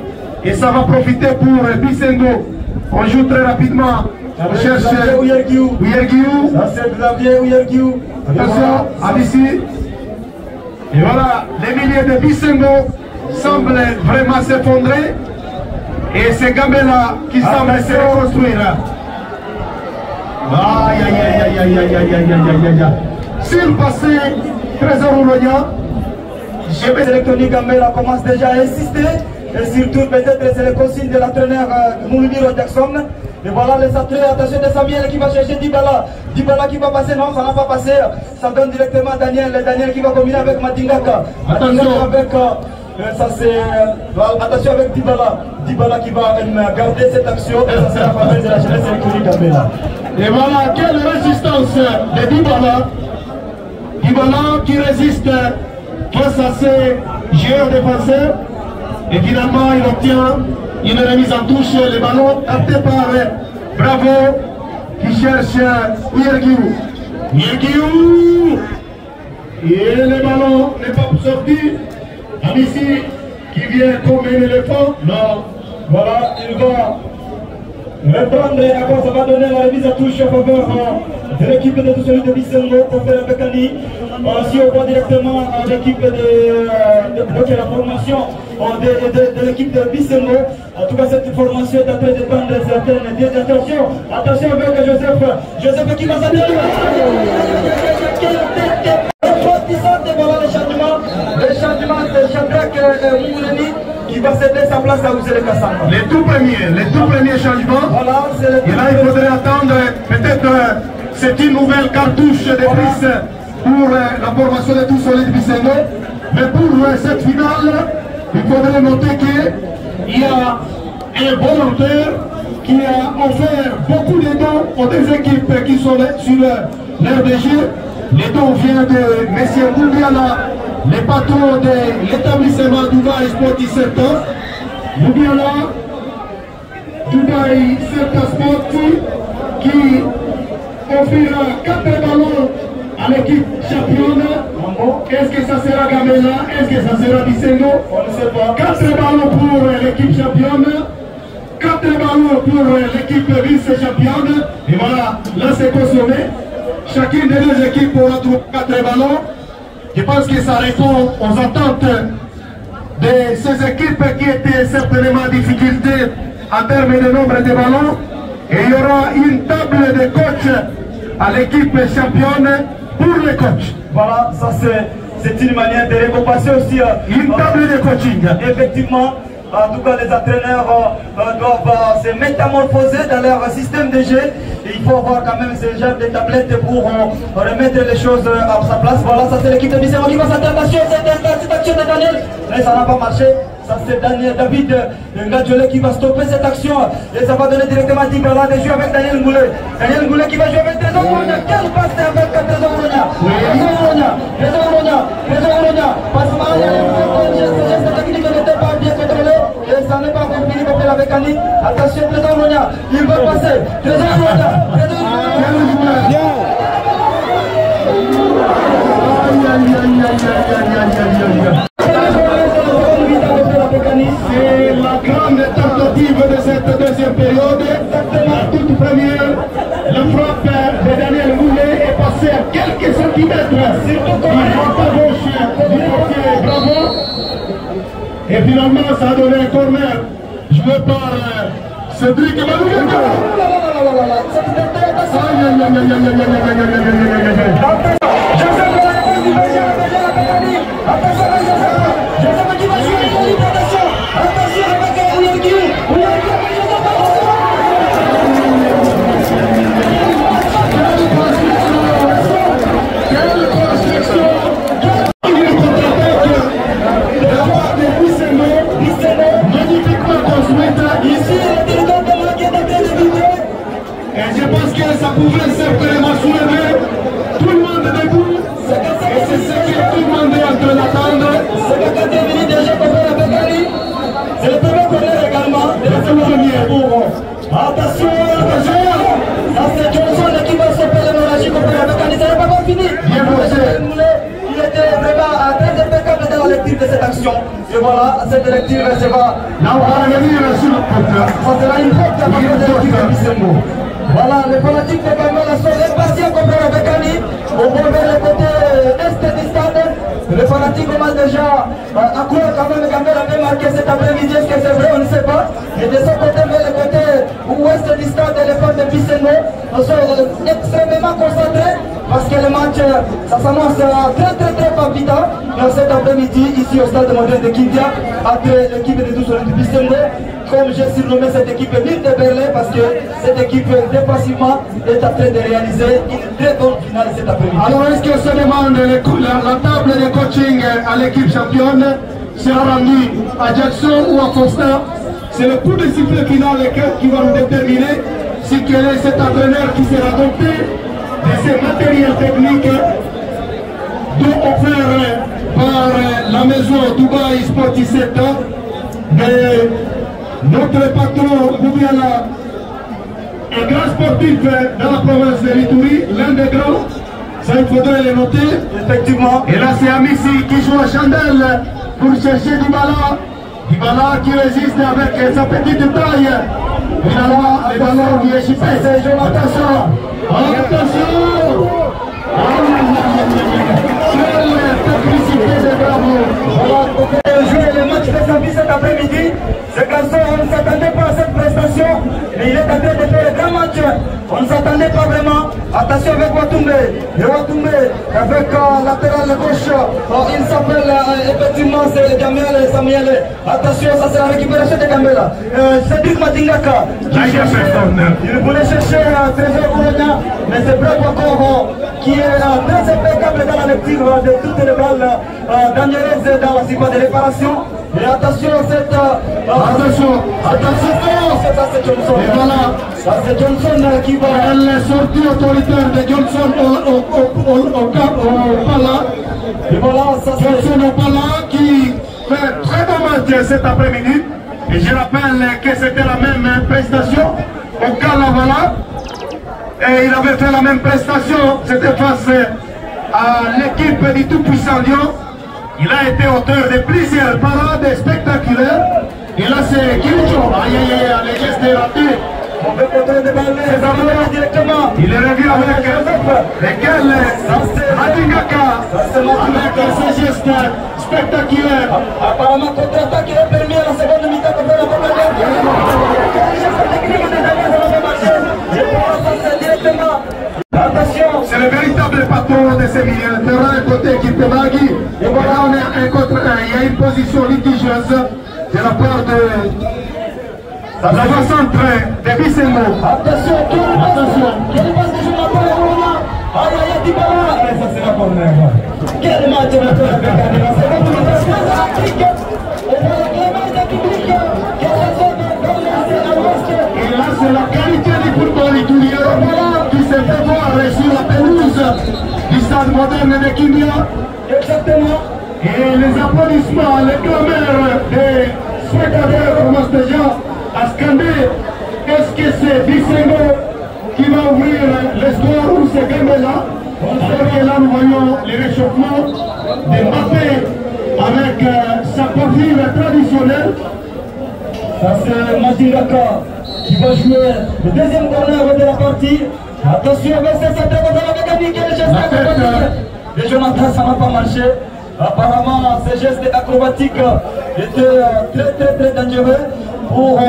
Et ça va profiter pour Bisengo. On joue très rapidement. On cherche Ouyerguiou. Ça c'est Xavier Ouyerguiou. Attention, Abissi. Et voilà, les milliers de Bisengo semblent vraiment s'effondrer. Et c'est Gambela qui semble se reconstruire. Aïe aïe aïe aïe aïe aïe aïe aïe aïe aïe aïe. Sur le passé, Trésor Oulonia. Le sélectionné Gambela commence déjà à insister. Et surtout peut-être c'est le consigne de l'entraîneur Moulimiro Jackson. Et voilà les athlètes, attention de Samuel qui va chercher Dybala. Dybala qui va passer, non, ça n'a pas passé. Ça donne directement à Daniel. Daniel qui va combiner avec Madingaka. Attention avec, ça c'est, attention avec Dybala. Dybala qui va garder cette action. Et ça c'est la faveur de la jeunesse sélectionnée Gambela. Et voilà, quelle résistance de Dybala. Dybala qui résiste face à ses joueurs défenseurs. Et finalement, il obtient une remise en touche. Le ballon capté par Bravo qui cherche Ouyerguiou. Ouyerguiou. Et le ballon n'est pas sorti. Amissi qui vient comme un éléphant. Non. Voilà, il va reprendre et après ça va donner la remise à touche en faveur de l'équipe de celui de Bisengo pour faire avec Ali. Si on voit directement l'équipe de la formation de l'équipe de Bisengo, en tout cas cette formation est en train de prendre certaines attention. Attention avec Joseph qui va s'attaquer. Voilà le changement de Shadrach Mouleni qui va céder sa place à Ouzele Kassamba. Les tout premiers changements. Voilà, et là, il faudrait attendre peut-être c'est une nouvelle cartouche de plus pour la formation de tout solide Bisengo. Mais pour cette finale, il faudrait noter qu'il y a un volontaire qui a offert beaucoup de dons aux deux équipes qui sont sur l'aire de jeu. Les dons viennent de M. Moubiala, les patrons de l'établissement Dubaï Sportif Center. Moubiala, Dubaï Center Sportif, qui offrira 4 ballons à l'équipe championne. Est-ce que ça sera Gambela? Est-ce que ça sera Bisengo? On ne sait pas. 4 ballons pour l'équipe championne. 4 ballons pour l'équipe vice-championne. Et voilà, là c'est consommé. Chacune des deux équipes aura trouvé 4 ballons. Je pense que ça répond aux attentes de ces équipes qui étaient certainement en difficulté en termes de nombre de ballons. Et il y aura une table de coach à l'équipe championne pour les coachs. Voilà, ça c'est une manière de récompenser aussi. Une table de coaching. Effectivement. En tout cas, les entraîneurs doivent se métamorphoser dans leur système de jeu. Et il faut avoir quand même ce genre de tablettes pour remettre les choses à sa place. Voilà, ça c'est l'équipe de Bisengo qui va s'attention. Cette action de Daniel, mais ça n'a pas marché. Ça c'est David Ngadjole qui va stopper cette action. Et ça va donner directement à Dybala de jouer avec Daniel Ngoulet. Daniel Ngoulet qui va jouer avec Trésor Oulonia. Quel passe avec Trésor Oulonia. Trésor Oulonia. Passe mal, il y a un geste technique qui n'était pas bien contrôlé. Et ça n'est pas fini pour faire avec Ali. Attention Trésor Oulonia. Il va passer. Trésor Oulonia. C'est la grande tentative de cette deuxième période. La toute première, la frappe de Daniel Ngoulet est passée à quelques centimètres du droite à gauche du portier Bravo. Et finalement, ça a donné un corner joué par Cédric Malouga. Et je pense que ça pouvait certainement soulever tout le monde debout. Et c'est ce que tout le monde est en train d'attendre. C'est le 4e minute déjà qu'on fait avec Ali. C'est le premier corner également. Et c'est le premier pour. Attention. Ça c'est Johnson qui va stopper l'hémorragie qu'on fait avec Ali. pas fini. Il était vraiment très impeccable dans la lecture de cette action. Et voilà, cette lecture, ça va. Là, on va revenir sur le porteur. Ça sera une faute à partir de l'équipe de Bisengo. Voilà, les fanatiques de Gambela sont impatients comme le Bekani. On va vers le côté est du stade. Les fanatiques commencent déjà à courir quand même. Gambela avait marqué cet après-midi. Est-ce que c'est vrai? On ne sait pas. Et de ce côté, vers le côté ouest du stade, les fans de Bisengo sont extrêmement concentrés. Parce que le match, ça s'annonce très palpitant cet après-midi ici au stade moderne de Kindia entre l'équipe de Douce du Bisengo. Comme j'ai surnommé cette équipe l'île de Berlin parce que cette équipe défensivement est en train de réaliser une très bonne finale cet après-midi. Alors est-ce que se demande la table de coaching à l'équipe championne sera rendue à Jackson ou à Faustin? C'est le coup de sifflet final qui va nous déterminer si quel est cet entraîneur qui sera doté de ces matériels techniques dont offert par la maison Dubaï Sporting Center de notre patron Boubiala, un grand sportif dans la province de Ritouri, l'un des grands, ça il faudrait le noter. Effectivement. Et là c'est Amissi qui joue à chandelle pour chercher Dybala qui résiste avec sa petite taille. Finalement, le ballon lui est chippé. Attention! Attention! Quelle technicité de Bravo! Voilà, jouer le match de Sambi cet après-midi. Ce garçon, on ne s'attendait pas à cette prestation, mais il est en train de faire un grand match. On ne s'attendait pas vraiment. Attention avec Watumbe. Et Watumbe avec latéral gauche. Il s'appelle effectivement c'est Gamiel Samuel. Attention, ça c'est la récupération de Gambela. Cédric Madingaka. Il voulait chercher Trésor Kouronia, mais c'est Bravo encore qui est très impeccable dans la lecture de toutes les balles dangereuses dans la cible de réparation. Et attention, attention, ça c'est Johnson. Et voilà, ça c'est Johnson qui va. Elle est sortie autoritaire de Johnson au Pala. Et voilà, ça c'est Johnson au Pala qui fait très bon match cet après-midi. Et je rappelle que c'était la même prestation au Kalavala. Et il avait fait la même prestation, c'était face à l'équipe du tout-puissant Lyon. Il a été auteur de plusieurs parades spectaculaires. Et là c'est Kilicho. Aïe aïe aïe, les gestes ratés. on veut contrôler des balles, c'est envoyé directement. Il est revenu avec lesquels Madingaka, avec ses gestes spectaculaires. Apparemment, contre-attaque qui a permis à la seconde mi-temps de faire la première directement. Attention. C'est le véritable patron de ces milieux de terrain côté équipe de Magui. Et voilà, on est un contre un. Il y a une position litigieuse de la part de l'avant-centre de Bisengo. Attention, quel passe de Jonathan Rouena. Aïe aïe aïe, Dybala. Et ça c'est la corner. Quel match de la seconde mi-temps. Et voilà, Clément de public. Et là, c'est la qualité du football italien qui s'est fait voir sur la pelouse du stade moderne de Kindia. Exactement. Et les applaudissements, les clameurs des spectateurs commencent déjà à scander. Est-ce que c'est Bisengo qui va ouvrir le score ou c'est Gambela? Et là, nous voyons les réchauffements de Mbappé avec sa coiffure traditionnelle. Ça c'est Madingaka qui va jouer le deuxième corner de la partie. Attention, c'est cette dans la mécanique et le geste de Jonathan, ça n'a pas marché. Apparemment, ces gestes acrobatiques étaient très dangereux pour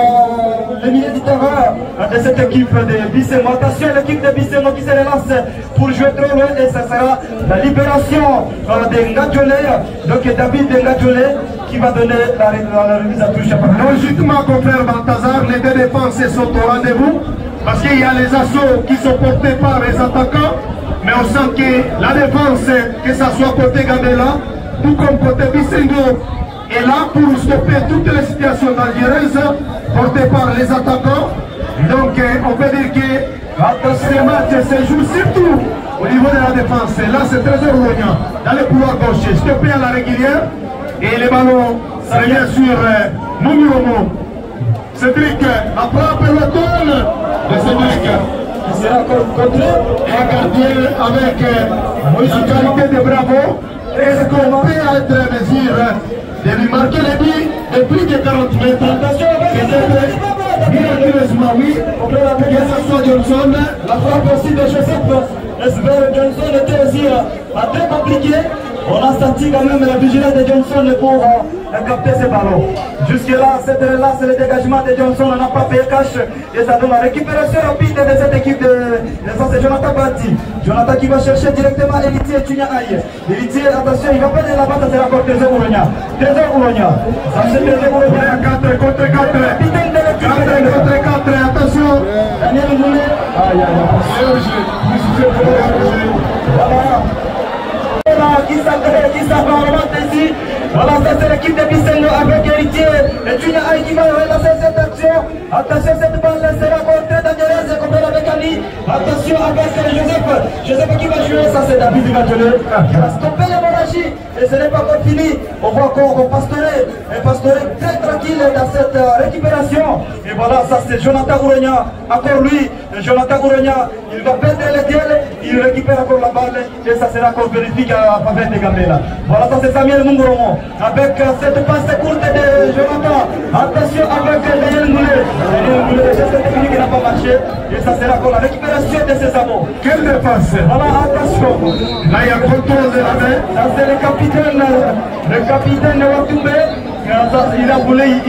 le milieu du terrain de cette équipe de Bisengo. Attention, l'équipe de Bisengo qui se relance pour jouer trop loin et ça sera la libération de Ngadjolé, donc David Ngadjolé qui va donner la remise à touche. Logiquement, confrère Balthazar, les deux défenses sont au rendez-vous parce qu'il y a les assauts qui sont portés par les attaquants, mais on sent que la défense, que ce soit côté Gambela, tout comme côté Bisengo, est là pour stopper toutes les situations dangereuses portées par les attaquants. Donc on peut dire que ce match se joue surtout au niveau de la défense. Là c'est très orgueilleux dans le couloir gauche, stoppé à la régulière. Et les ballons, ça vient sur Moumuromo. Cédric, la frappe et le tourne de Cédric. qui sera contré. Un gardien avec une qualité de bravo. Est-ce qu'on peut être en mesure de lui marquer les buts de plus de 40 mètres? Attention avec miraculeusement, oui. Que ce soit Johnson. La frappe aussi de Joseph Esbert Johnson était aussi très compliqué. On a senti quand même la vigilance de Johnson pour capter ces ballons. Jusque-là, c'est le dégagement de Johnson, on n'a pas payé cash. Et ça donne la récupération rapide de cette équipe de c'est Jonathan Bati. Jonathan qui va chercher directement Héritier Tunya Aïe. Héritier, attention, il va pas de la batte, c'est encore Trésor Ouronia. Trésor Ouronia. Ça c'est Trésor Ouronia. 4 contre 4. 4 contre 4, attention. Daniel Moulet. Aïe, voilà. Qui s'appelle ici. Voilà, ça c'est l'équipe de Bisengo avec Héritier et Tunya Aïe qui va relancer cette action. Attention, cette balle sera portée dangereuse contre la mécanique. Attention avec Joseph qui va jouer. Ça c'est David Gatolé qui va stopper l'hémorragie. Et ce n'est pas encore fini. On voit encore Pastore très tranquille dans cette récupération. Et voilà, ça c'est Jonathan Ouronia. Encore lui, Jonathan Ouronia, il va perdre les ailes, il récupère encore la balle et ça sera encore bénéfique à faveur de Gambela. Voilà, ça c'est Samuel Mungoromo avec cette passe courte de Jonathan. Attention avec Daniel Moulet. Daniel Moulet, le geste technique n'a pas marché et ça sera encore la récupération de ses amants. Quelle défense! Voilà, attention. Là, il y a contrôle de la main. Ça c'est le capitaine Watumbe. Il a voulu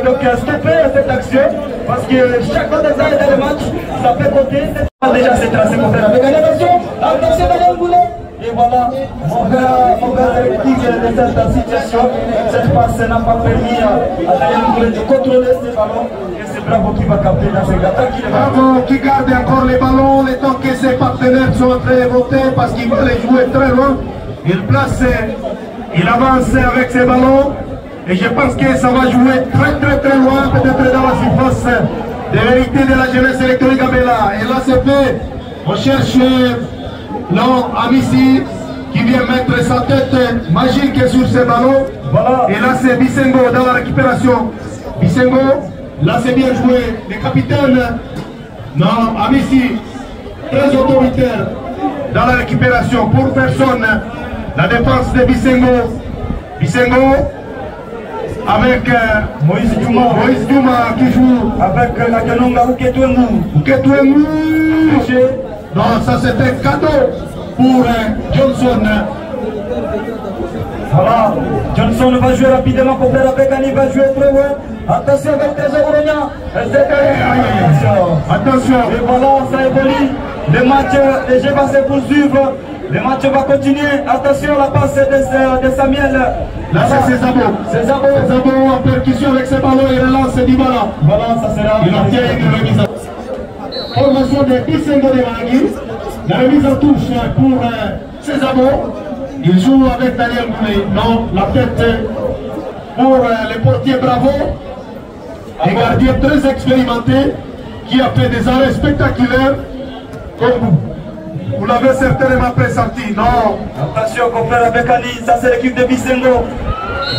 donc stopper cette action parce que chaque fois des arrêts dans le match, ça peut compter. Déjà c'est tracé pour faire avec attention Daniel Moulet. Et voilà, mon gars électrique de cette situation. Cette passe n'a pas permis à Daniel Moulet de contrôler ces ballons. Et c'est Bravo qui va capter dans cette attaque. Bravo qui garde encore les ballons, le temps que ses partenaires sont en train de voter parce qu'il va les jouer très loin. Il avance avec ses ballons. Et je pense que ça va jouer très loin, peut-être dans la surface de vérité de la jeunesse électronique Gambela. Et là c'est fait, on cherche Amissi qui vient mettre sa tête magique sur ses ballons. Voilà. Et là c'est Bisengo dans la récupération. Bisengo, là c'est bien joué. Le capitaine, non, Amissi, très autoritaire dans la récupération. Pour personne, la défense de Bisengo. Avec Moïse Djouma qui joue avec la Kanonga Uketouemou. Non, ça c'est un cadeau pour Johnson. Voilà, Johnson va jouer rapidement pour faire avec Annie, va jouer très loin. Attention avec Trésor Ouronia. Attention. Et voilà, ça évolue. Le jeu va se poursuivre. Le match va continuer. Attention, la passe de Samuel. Là, c'est Césabo en percussion avec ses ballons. Il relance Dybala. Voilà, ça sera. Il obtient une remise en formation de Bisengo de Maragui. La remise en touche pour Césabo. Il joue avec Daniel Moulet. Non, la tête pour le portier Bravo. Un gardien très expérimenté qui a fait des arrêts spectaculaires comme vous. Vous l'avez certainement pressenti, non? Attention, confrère avec Ali, ça c'est l'équipe de Bisengo.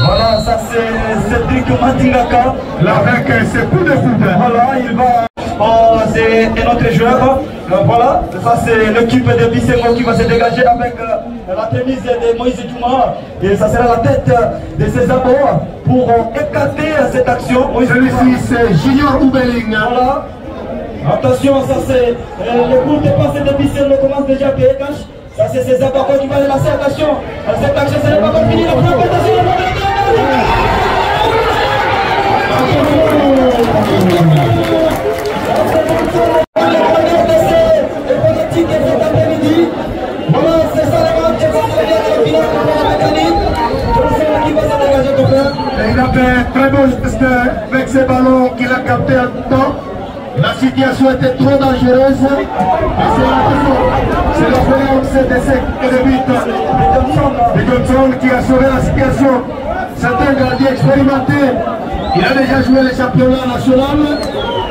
Voilà, ça c'est Cédric Matingaka. Là avec ses coups de foot. Voilà, il va. C'est un autre joueur. Voilà, ça c'est l'équipe de Bisengo qui va se dégager avec la tennis de Moïse Djouma. Et ça sera la tête de ses abords pour écarter cette action. Celui-ci c'est Junior Oubeling. Voilà. Attention, ça c'est le coup de passe de Bisengo commence déjà à payer cash. Ça c'est ses abords qui va lancer. Attention, cette action ce n'est pas encore fini. La frappe, attention, voilà, c'est ça le match qui va se dégager tout faire. Il a fait un très bon geste avec ses ballons qu'il a capté en tout temps. La situation était trop dangereuse. C'est la violence de but de Johnson qui a sauvé la situation. C'est un gardien expérimenté. Il a déjà joué le championnat national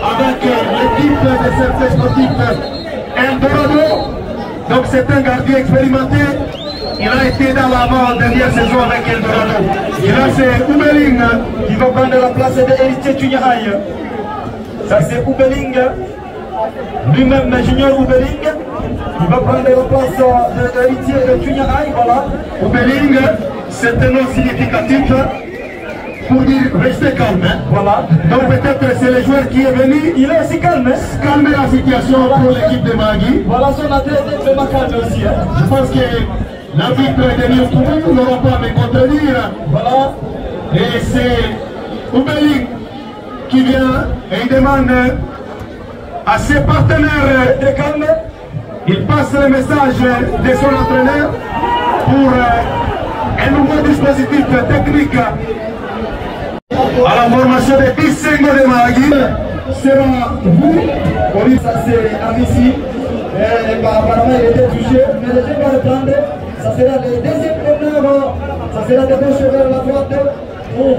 avec l'équipe de service sportif Eldorado. Donc c'est un gardien expérimenté. Il a été dans l'avant-dernière saison avec Eldorado. Et là c'est Oubeling qui va prendre la place de Héritier Tunya Aïe. Ça c'est Oubeling lui-même Junior Oubeling, qui va prendre la place de l'héritier de Tunya Aïe, voilà. Oubeling, c'est un nom significatif pour dire restez calme. Hein. Voilà. Donc peut-être c'est le joueur qui est venu. Il est aussi calme. Calmer la situation pour l'équipe de Magui. Voilà son athlète est vraiment calme aussi. Hein. Je pense que l'arbitre est venu au courant, nous n'aurons pas à me contredire. Voilà. Et c'est Oubeling qui vient et il demande à ses partenaires de calme. Il passe le message de son entraîneur pour un nouveau dispositif technique à la formation de Bisengo de Magui. Sera vous. Ça c'est Amici. Apparemment il était touché, mais le jeu va reprendre. Ça sera le deuxième corner. Ça sera de gauche vers la droite pour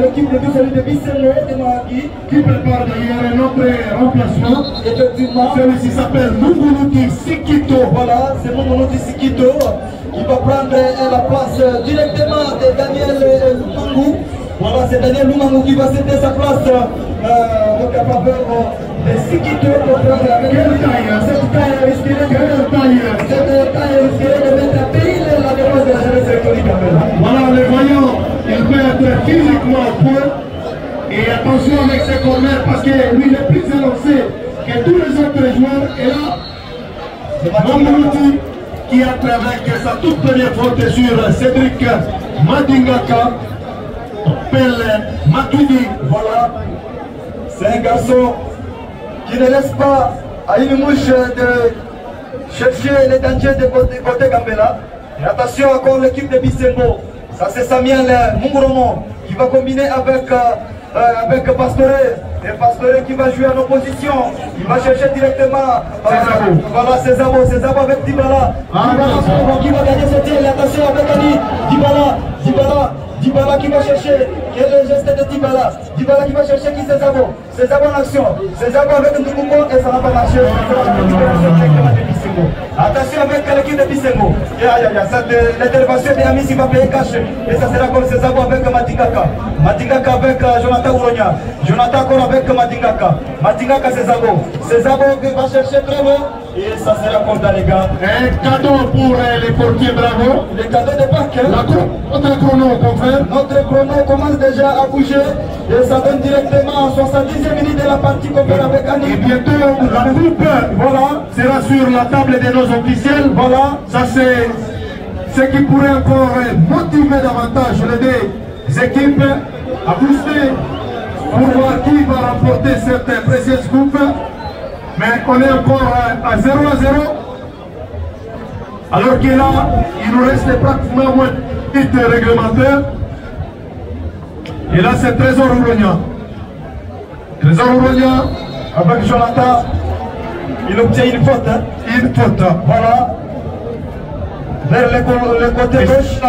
l'équipe de tout celui de Bisengo de Magui. Qui prépare d'ailleurs notre remplacement. Effectivement. Celui-ci s'appelle Munguluti Sikito. Voilà, c'est Munguluti Sikito qui va prendre la place directement de Daniel Lumangu. Voilà, c'est Daniel Lumangu qui va céder sa place donc à faveur de Sikito pour prendre avec cette taille risquée de mettre à péril la défense de la jeunesse électronique. Voilà, le voyant, il peut être physiquement au point. Et attention avec ses corners parce que lui il est plus élancé que tous les autres joueurs. Et là, Munguluti qui entre avec sa toute première faute sur Cédric Madingaka. Appelle Matuidi. Voilà, c'est un garçon qui ne laisse pas à une mouche de chercher les dangers de côté Gambela. Et attention encore l'équipe de Bisengo. Ça c'est Samuel Munguromo qui va combiner avec Pastore. Et Pastore qui va jouer en opposition. Il va chercher directement. Voilà, c'est Zabo avec Dybala. Qui va gagner ce tir. Attention avec Ali. Dybala qui va chercher. Quel est le geste de Dybala? Dybala qui va chercher qui c'est Zabo. C'est Zabo en action. C'est Zabo avec Ndoukoumbo et ça n'a pas marché. Attention avec l'équipe de Bisengo. L'intervention de Amis va payer cash. Et ça sera comme c'est Zabo avec Matingaka. Matingaka avec Jonathan Ouronia. Jonathan encore avec Matingaka. Matingaka c'est Zabo. C'est Zabo qui va chercher très haut. Et ça sera comme dans les gars. Un cadeau pour les portiers Bravo. Les cadeaux de Pâques. Notre chrono, confrère. Notre chrono commence déjà à bouger. Et ça donne directement en 70e minute de la partie qu'on fait avec Annie. Et bientôt, la coupe voilà, sera sur la table de nos officiels. Voilà, ça c'est ce qui pourrait encore motiver davantage les deux équipes à booster pour voir qui va remporter cette précieuse coupe. Mais on est encore à 0-0. Alors que là, il nous reste pratiquement moins de minutes réglementaires. Et là, c'est Trésor Ouronia. Trésor Ouronia, avec Jonathan, il obtient une faute. Hein. Une faute. Voilà. Vers le côté gauche.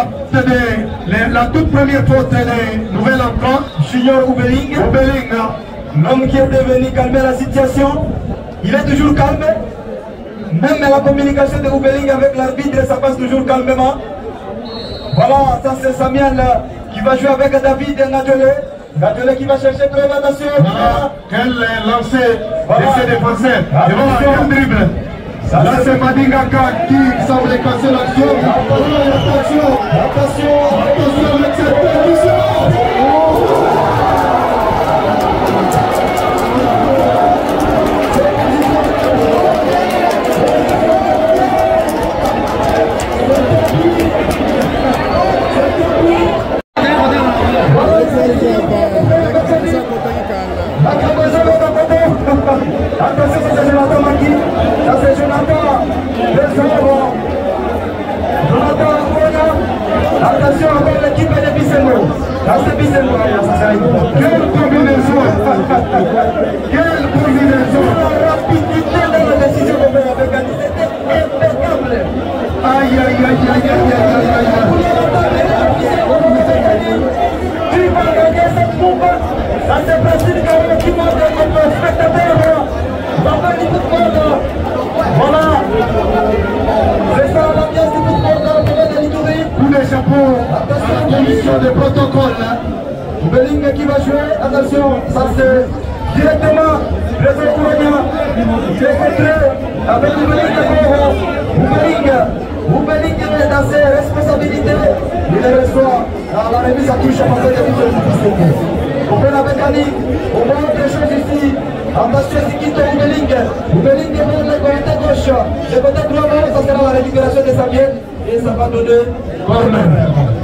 La toute première faute de nouvel emploi. Junior Oubeling. L'homme qui est devenu calmer la situation. Il est toujours calme. Même la communication de Oubeling avec l'arbitre, ça passe toujours calmement. Voilà, ça c'est Samuel qui va jouer avec David Ngadjole. Ngadjole qui va chercher très attention. Voilà, quel lancer de ses défenseurs. Et voilà, un dribble. Là c'est Madingaka qui semble casser l'action. Attention avec cette percussion. Attention, c'est Jonathan Maki. Ça c'est Jonathan. Jonathan Ouronia. Attention encore l'équipe de Bisengo. Là c'est Bisengo. Quelle combinaison. Quelle combinaison. La rapidité de la décision qu'on fait avec Annie, c'était impeccable. Aïe aïe aïe aïe aïe aïe aïe aïe. Qui va gagner cette coupe? Ça c'est Brésil qui a l'équipe de spectateurs. Voilà. C'est ça l'ambiance du football dans le domaine de l'Itourie. Coup de chapeau à la commission de protocole. Oubeling qui va jouer, attention, ça c'est directement Trésor Ouronia Il est contré avec Houbeling d'abord. Houbeling dans ses responsabilités. Il les reçoit dans la remise à touche à partir de Bissengo. On fait avec Annick. On voit autre chose ici. Attention, c'est qui ton Houbeling. Houbeling demande le côté gauche. Le côté droit, ça sera la récupération de Samuel. Et ça va donner corner.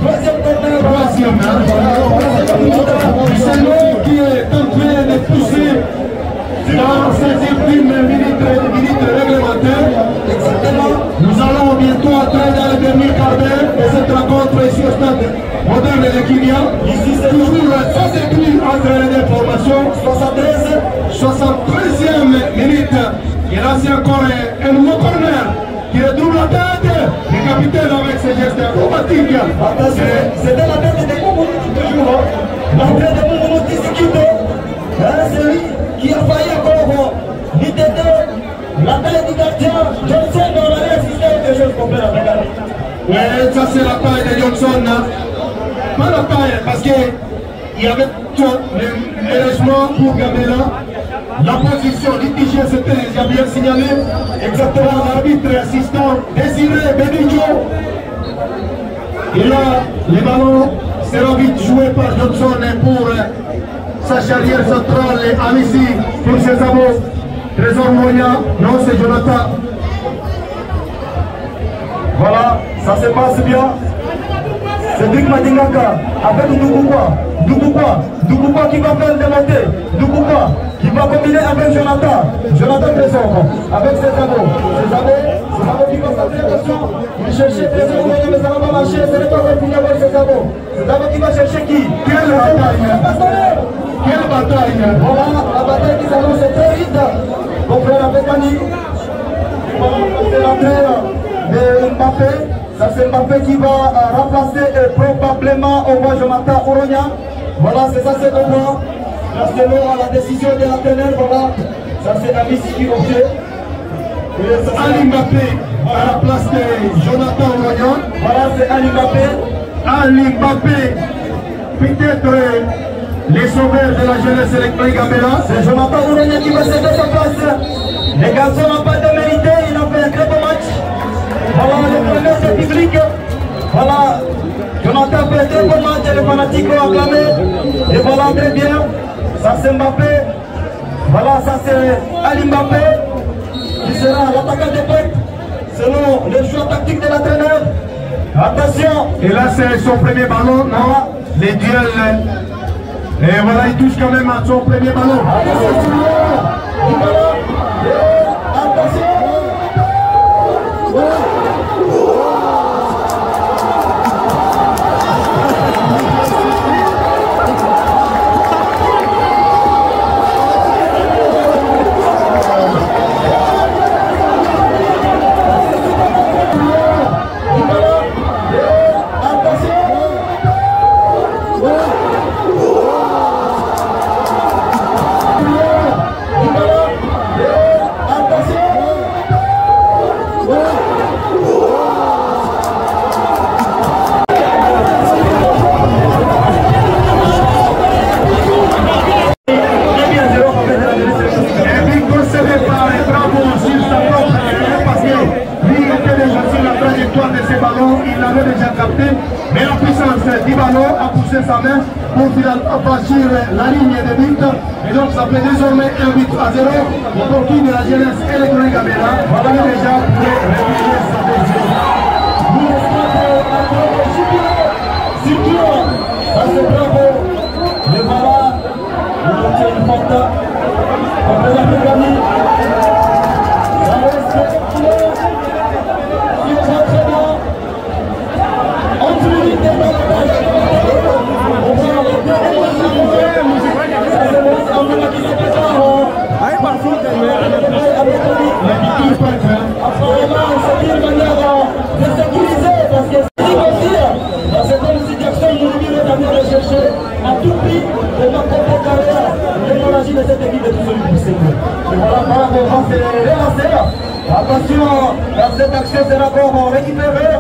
Troisième corner. C'est lui qui est en train de pousser dans ces ultimes minutes réglementaires. Exactement. Nous allons bientôt entrer dans le dernier quart d'heure de cette rencontre ici au stade moderne de Kindia. Ici, c'est toujours sans écrit entre les deux formations. 73e minute. Et là, c'est encore un nouveau corner qui redouble la tête. Le capitaine avec ses gestes acrobatiques. C'était la tête de Moumounouti toujours. L'entrée de Moumounouti Sikito. C'est lui qui a failli encore l'ITT. La taille du gardien. Johnson dans l'arrière système que je comprends avec Ali. Oui, ça c'est la taille de Johnson. Pas la taille, parce qu'il y avait tout. Heureusement pour Gambela, la position litigée c'était déjà bien signalé. Exactement, l'arbitre assistant Désiré Benidjo. Et là, le ballon sera vite joué par Johnson pour sa charrière centrale et Amissi pour ses avos. Trésor Moya, non c'est Jonathan. Voilà, ça se passe bien. Cédric Madingaka avec Doukouba qui va faire le démonter. Doukouba qui va combiner avec Jonathan. Jonathan Trésor avec ses avos. Ses avos qui vont s'attirer, attention. Il cherchait Trésor Moya mais ça ne va pas marcher. Ce n'est pas vrai qu'il y a ses avos. Ses avos qui va chercher qui? Quelle bataille! Quelle bataille! Voilà, la bataille qui s'annonce est très vite. Mon frère avec Annie. C'est l'entrée de Mbappé. Ça c'est Mbappé qui va remplacer probablement au moins Jonathan Ouronia. Voilà, c'est ça, c'est le point. Selon la décision de l'entraîneur, voilà. Ça c'est Amissi qui obtient. Ali Mbappé à la place de Jonathan Ouronia. Voilà, c'est Ali Mbappé. Ali Mbappé, peut-être les sauveurs de la jeunesse électrique Gambela. C'est Jonathan Ouronia qui va céder sa place. Les garçons n'ont pas de mérité, il a fait un très beau match. Voilà, le premier c'est public. Voilà, Jonathan fait un très beau match, les fanatiques l'ont acclamé. Et voilà, très bien. Ça c'est Mbappé. Voilà, ça c'est Ali Mbappé. Qui sera l'attaquant de pointe selon le choix tactique de l'entraîneur. Attention. Et là c'est son premier ballon, non? Les duels. Et voilà, il touche quand même à son premier ballon. Attention. Mais la puissance du ballon a poussé sa main pour franchir la ligne de but. Et donc ça fait désormais 1 but à 0 au profit de la jeunesse électronique Gambela. Voilà déjà pour réviser sa décision. Ça c'est bravo. Et voilà, on obtient une porte. On peut la gagner. Ça reste très bien. 11 minutes dans la match. On va qui se prépare. Apparemment, c'est une manière de sécuriser parce que c'est difficile. C'est comme si Jackson Mourmi est en train de chercher à tout prix de ma propre carrière l'hémorragie de cette équipe de tout celui qui s'est. Et voilà, bravo, on va relancer. Attention, cette action sera encore récupérée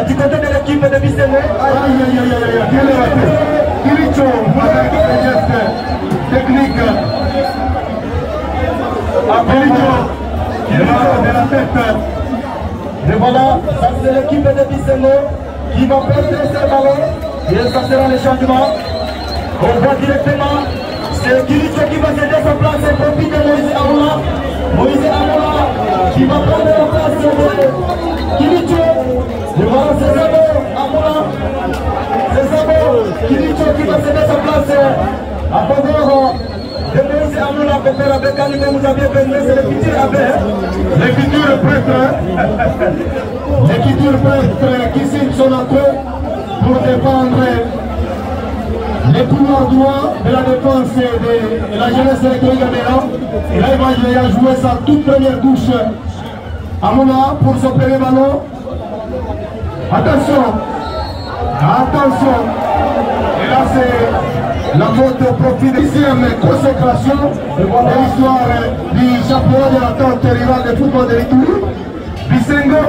du côté de l'équipe de Bissengo. Aïe aïe aïe aïe aïe, quel est raté. Kiricho avec les gestes techniques. qui de la tête. Et voilà, ça c'est l'équipe de Bissengo qui va perdre ce ballon. Et ça sera le changement. On voit directement, c'est Kilicho qui va céder sa place et profite de Moïse Amoula. Moïse Amoula qui va prendre la place de Kilicho. Et voilà, c'est Zabo Amoula. C'est Zabo Kilicho qui va céder sa place à faveur de Moïse Amoula pour faire avec Annie, comme vous aviez besoin, c'est le futur abbé. Les futurs prêtres, les futurs prêtres qui signent son entrée pour défendre les couloirs droits de la défense de la jeunesse électronique Gambela. Et là, il va jouer sa toute première touche à Moula pour son premier ballon. Attention, attention. Et là, c'est la faute au profit de 6e consécration de l'histoire du championnat de l'attente rival de football de l'Itourie. Bissengo,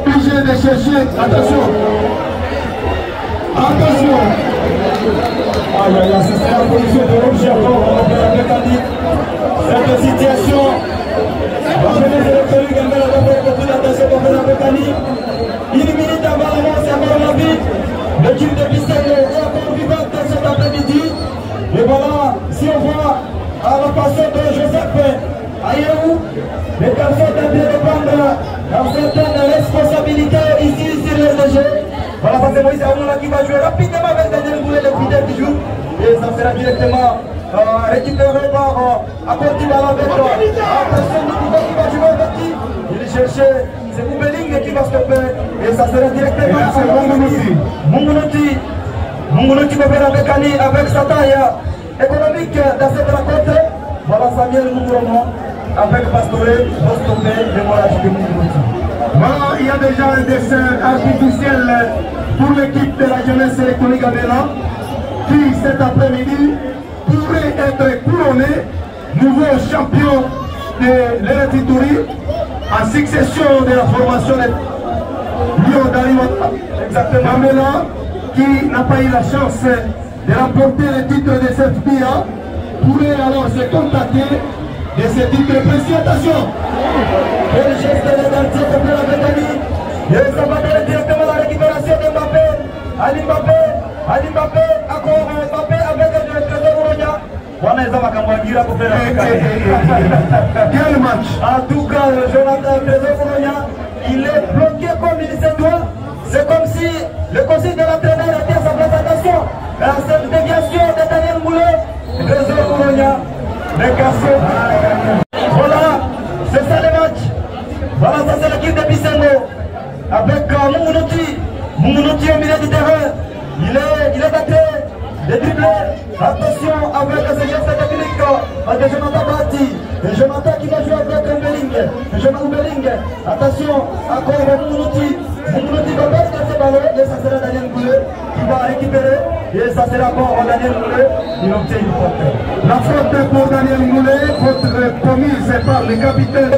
obligé de chercher. Attention. Attention. Aïe aïe aïe, c'est la position de l'objet cette situation. La jeunesse électronique Gambela doit faire beaucoup d'attention pour faire avec Annie. Une minute avant la mort, c'est encore la vie. L'équipe de Bissengo est encore vivante cet après-midi. Et voilà, si on voit à la façon de Joseph Ayerou, les personnes doivent bien dépendre dans certaines responsabilités ici sur les RDG. Voilà, ça c'est Moïse Amoula qui va jouer rapidement avec Daniel Goulet, le fidèle du jour. Et ça sera directement récupéré par Akortibal avec attention Nikiba qui va jouer avec qui. Il cherchait, c'est Moubeling qui va stopper. Et ça sera directement Mungunuti va faire avec Annie, avec sa taille économique dans cette rencontre. Voilà Samuel Munguromo avec Pastore, va stopper l'hémorragie de Mungunuti. Voilà, il y a déjà un dessin artificiel pour l'équipe de la jeunesse électronique Gambela qui cet après-midi pourrait être couronné nouveau champion de l'Itourie en succession de la formation de Lyon d'Arimata. Exactement. Gambela qui n'a pas eu la chance de remporter le titre de cette FBA pourrait alors se contacter de ce titre précieux. Attention. Et le geste de l'identité pour la Bétanie. Et ça va donner directement la récupération de Mbappé. Ali Mbappé, encore Mbappé avec le trésor Ouronia. On est à Kambagira pour faire la Quel match. En tout cas, Jonathan Trésor Ouronia, il est bloqué comme il se doit. C'est comme si le conseil de l'entraîneur était à sa présentation. Cette déviation de Daniel Moulet, Trésor Ouronia, les garçons. Voilà, c'est ça le match. Voilà, ça c'est l'équipe de Bissengo. Avec Mungunuti au milieu du terrain. Il est battu, de dribbler. Attention avec la séquence technique de Jonathan Bati. Et Jonathan qui va jouer avec Jonathan Belling. Attention, encore Mungunuti. Mungunuti va perdre ce ballon. Et ça sera Daniel Goulet qui va récupérer. Et ça sera encore Daniel Goulet. Il obtient une faute. La faute pour Daniel Goulet, faute commise par le capitaine.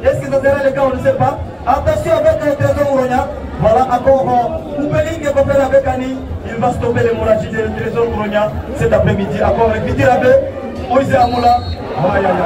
Est-ce que ça sera le cas? On ne sait pas. Attention avec le trésor Ouronia. Voilà encore Oubeling va faire avec Annie. Il va stopper l'hémorragie du trésor Ouronia cet après-midi. Encore avec Petit Rabé, Moïse Amoula. Aïe aïe aïe.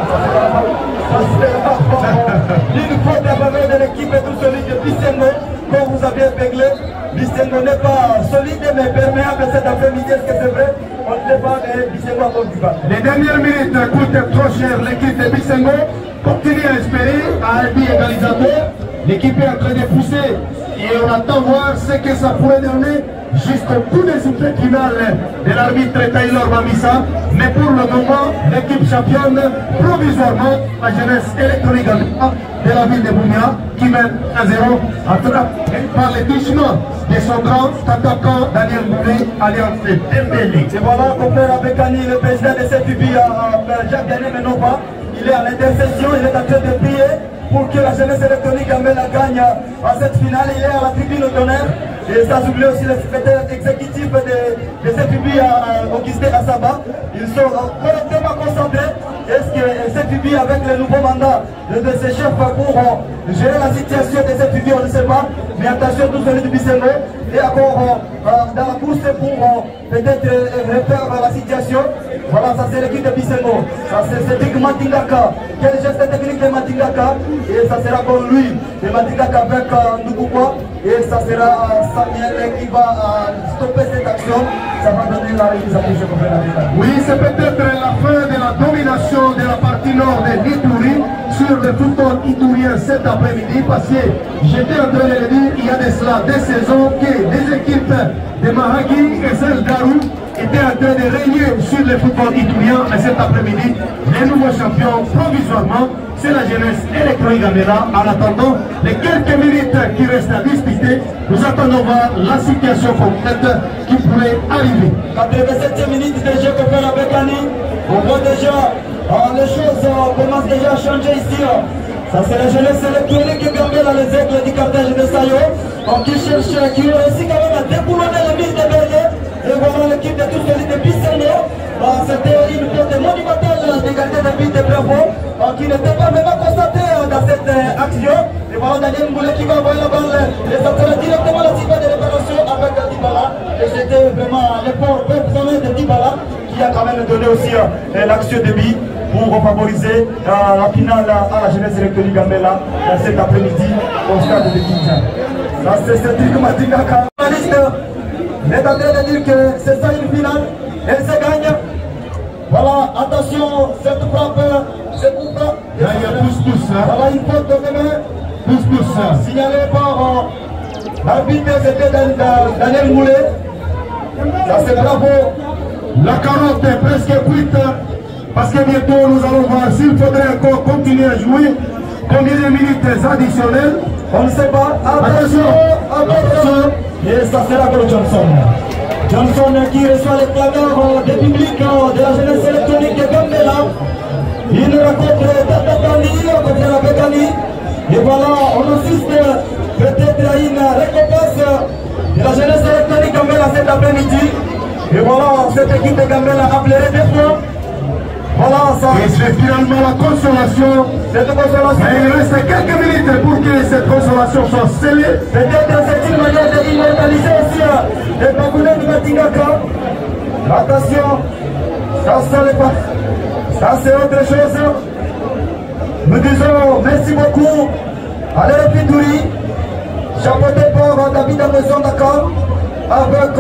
Une faute à faveur de l'équipe tout solide de Bissengo. Comme vous avez réglé, Bissengo n'est pas solide mais perméable cet après-midi. Est-ce que c'est vrai? On ne sait pas, mais Bissengo a encore du bas. Les dernières minutes coûtent trop cher l'équipe de Bissengo. Continue à espérer à un but égalisateur. L'équipe est en train de pousser et on attend voir ce que ça pourrait donner jusqu'au coup des sifflets final de l'arbitre Taylor Mamissa. Mais pour le moment, l'équipe championne provisoirement la jeunesse électronique de la ville de Boumia qui mène 1-0 attrapé par les touchements de son grand attaquant Daniel Goulet, alliance de Dembélé. Et voilà qu'on fait avec Annie, le président de cette UBI, Jacques Gagné Menova. Il est en intercession, il est en train de prier pour que la jeunesse électronique Gambela gagne à cette finale. Il est à la tribune d'honneur. Et sans oublier aussi le secrétaire exécutif de cette UBI Augustin Assaba. Ils sont correctement concentrés. Est-ce que cette UBI avec le nouveau mandat de ses chefs pour gérer la situation de cette UBI, on ne sait pas. Mais attention, tout celui du Bissengo. est encore dans la course pour peut-être refaire la situation. Voilà, ça c'est l'équipe de Bisengo. Ça c'est Cédric Matingaka. Quel geste technique de Matingaka. Et ça sera pour lui. Et Matingaka avec Nukukwa. Et ça sera Samuel qui va stopper cette action. Ça va donner la réalisation. Oui, c'est peut-être la fin de la domination de la partie nord de l'Ituri sur le football iturien cet après-midi. Parce que j'étais en train de le dire, il y a de cela des saisons que les équipes de Mahagi et celles d'Arou étaient en train de régner sur le football iturien. Mais cet après-midi, les nouveaux champions, provisoirement, c'est la jeunesse électronique Gambela. En attendant les quelques minutes qui restent à disputer, nous attendons voir la situation concrète qui pourrait arriver. 87e minute de jeu que fait la Bécani. On voit déjà les choses commencent déjà à changer ici. Ça c'est la jeunesse électronique Gambela, les aigles du cartage de Sayo. Qui cherche, qui réussit quand même à déboulonner les mises de Berlin. Et voilà l'équipe de tous les de Bisseno. C'était une faute monumentale des gardiens de but de Bravo qui n'était pas vraiment constaté dans cette action. Et voilà Daniel Moulet qui va envoyer la balle et ça sera directement la cible de réparation avec Dibala. Et c'était vraiment l'effort personnel de Dibala qui a quand même donné aussi l'action de but pour favoriser la finale à la jeunesse électronique Gambela cet après-midi au stade de Kinshasa. Ça c'est Cédric Matingaka. Il est en train de dire que c'est ça une finale, elle se gagne. Voilà, attention, cette frappe, cette coupe. Là, il y a pouce-pouce. Voilà une faute de main. Pouce-pouce. Signalée par l'arbitre, c'était Daniel Moulet. Ça c'est bravo. La carotte est presque cuite parce que bientôt nous allons voir s'il faudrait encore continuer à jouer. Combien de minutes additionnelles? On ne sait pas. Attention. Et ça sera pour Johnson. Johnson qui reçoit les clameurs des publics de la jeunesse électronique de Gambela. Il rencontre Tatatani contre la Bécani. Et voilà, on assiste peut-être à une récompense de la jeunesse électronique Gambela cet après-midi. Et voilà, cette équipe de Gambela appellerait des fois. Voilà, ça. Et c'est finalement la consolation. Cette consolation. Mais il reste quelques minutes pour que cette consolation soit scellée. Peut-être c'est une manière d'immortaliser aussi les baboulets de Matingaka. Attention, ça c'est autre chose. Nous disons merci beaucoup à l'Erepitouri, chapeauté par David Amazon-Dakar, avec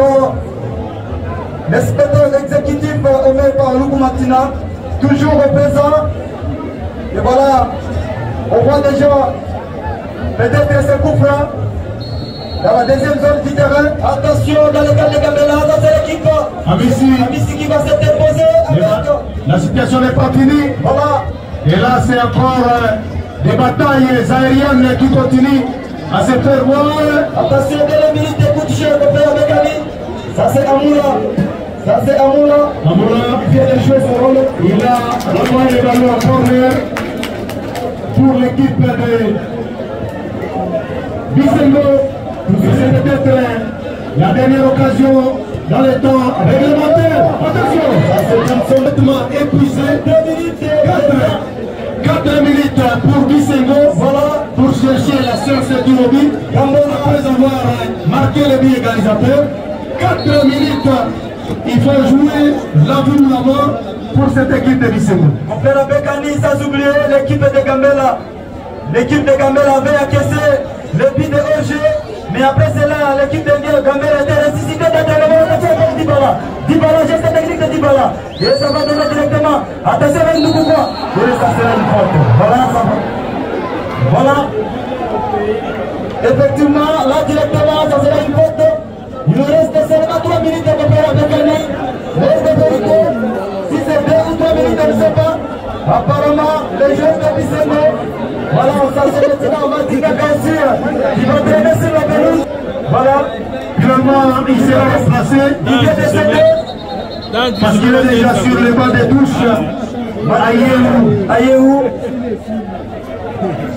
l'inspecteur exécutif Omer par Lukumatina, toujours présent. Et voilà, on voit déjà peut-être ce coup franc dans la deuxième zone du terrain. Attention dans le cas de Gambela, ça c'est l'équipe Amissi qui va s'interposer. La situation n'est pas finie. Voilà. Et là c'est encore des batailles aériennes qui continuent à se faire voir. Attention dès les minutes de coup de jeu de faire avec Ali. Ça c'est Amoura. Ça c'est Amoura. Qui vient de jouer son rôle. Il a vraiment évalué en corner pour l'équipe de Bisengo. C'est peut-être la dernière occasion dans les temps réglementaires. Attention, ça c'est complètement épuisé. 4 minutes pour Bisengo. Voilà, pour chercher la science du lobby. Après avoir marqué le but égalisateur. 4 minutes. Il faut jouer la vie ou la mort pour cette équipe de Bisengo. On fait la Bécani sans oublier l'équipe de Gambela. L'équipe de Gambela avait encaissé le but de OG. Mais après cela, l'équipe de Gambela était ressuscitée de Dibala. Dibala, geste technique de Dibala. Et ça va donner directement. Attention avec nous pourquoi. Et ça sera une faute. Voilà, ça va. Voilà. Effectivement, là directement, ça sera une faute. Il nous reste seulement 3 minutes à faire avec Bécani. Reste de vérité. Si c'est 2 ou 3 minutes, on ne sait pas. Apparemment, les jeunes de Bisengo. Voilà, ça c'est maintenant Matingaka aussi. Il va traîner sur la pelouse. Voilà. Finalement, il sera remplacé. Il vient de céder. Parce qu'il est déjà sur les bancs de touche. Ayehou.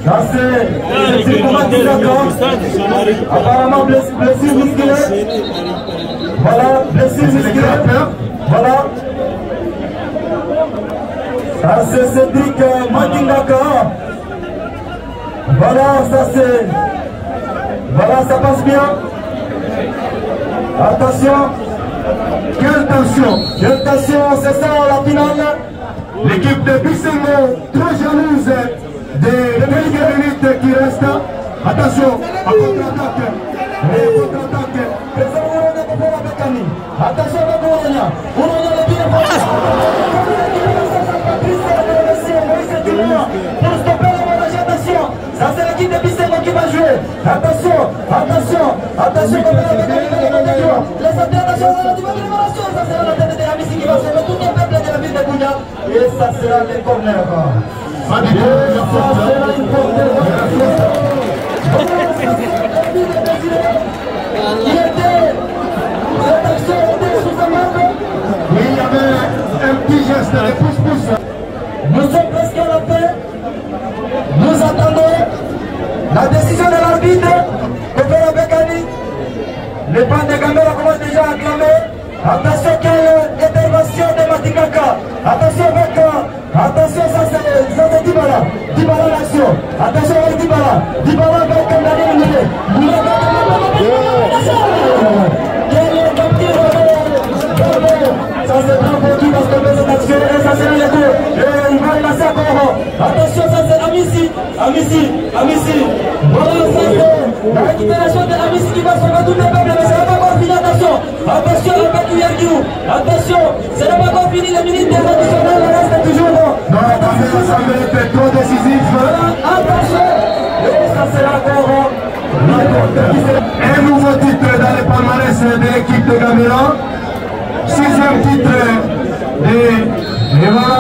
Ça c'est pour Matingaka. Apparemment, blessure musculaire. Voilà, blessure musculaire. Voilà. Ça c'est Cédric Matingaka. Voilà, ça c'est... Voilà, ça passe bien. Attention. Quelle tension, c'est ça la finale. L'équipe de Bisengo, trop jalouse des quelques minutes qui restent. Attention, à contre-attaque. Et contre-attaque. Attention à Bouronia. Bouronia le bien. Pour stopper le ménage, attention. Ça c'est l'équipe de Bisengo qui va jouer. Attention. Les attention à la libération. Ça sera la tête de Amissi qui va sauver tout le peuple de la ville de Bounia. Et ça sera les corners. Pas du tout, il y avait un petit geste de pouce-pouce. Nous sommes presque à la fin. Nous attendons la décision de l'arbitre, Kofera Bekani. Les bandes de Gambela commencent déjà à acclamer. Attention, quelle intervention de Matikaka. Attention, ça c'est Dibala. Dibala l'action. Attention avec Dibala. Dibala avec Daniel Moulé. Ça c'est bravo qui va stopper cette action et ça c'est le coup. Et il va y passer encore. Attention, ça c'est Amissi. Voilà, ça c'est la récupération de Amissi qui va sauver tout le peuple, mais ça n'a pas encore fini, attention avec Uyardiou. Attention, ça n'a pas encore fini, les minutes des additionnels, le reste est toujours bon. Non, ça va être trop décisif. Attention, et ça c'est encore un nouveau titre dans le palmarès de l'équipe de Gambela. 6e titre et voilà.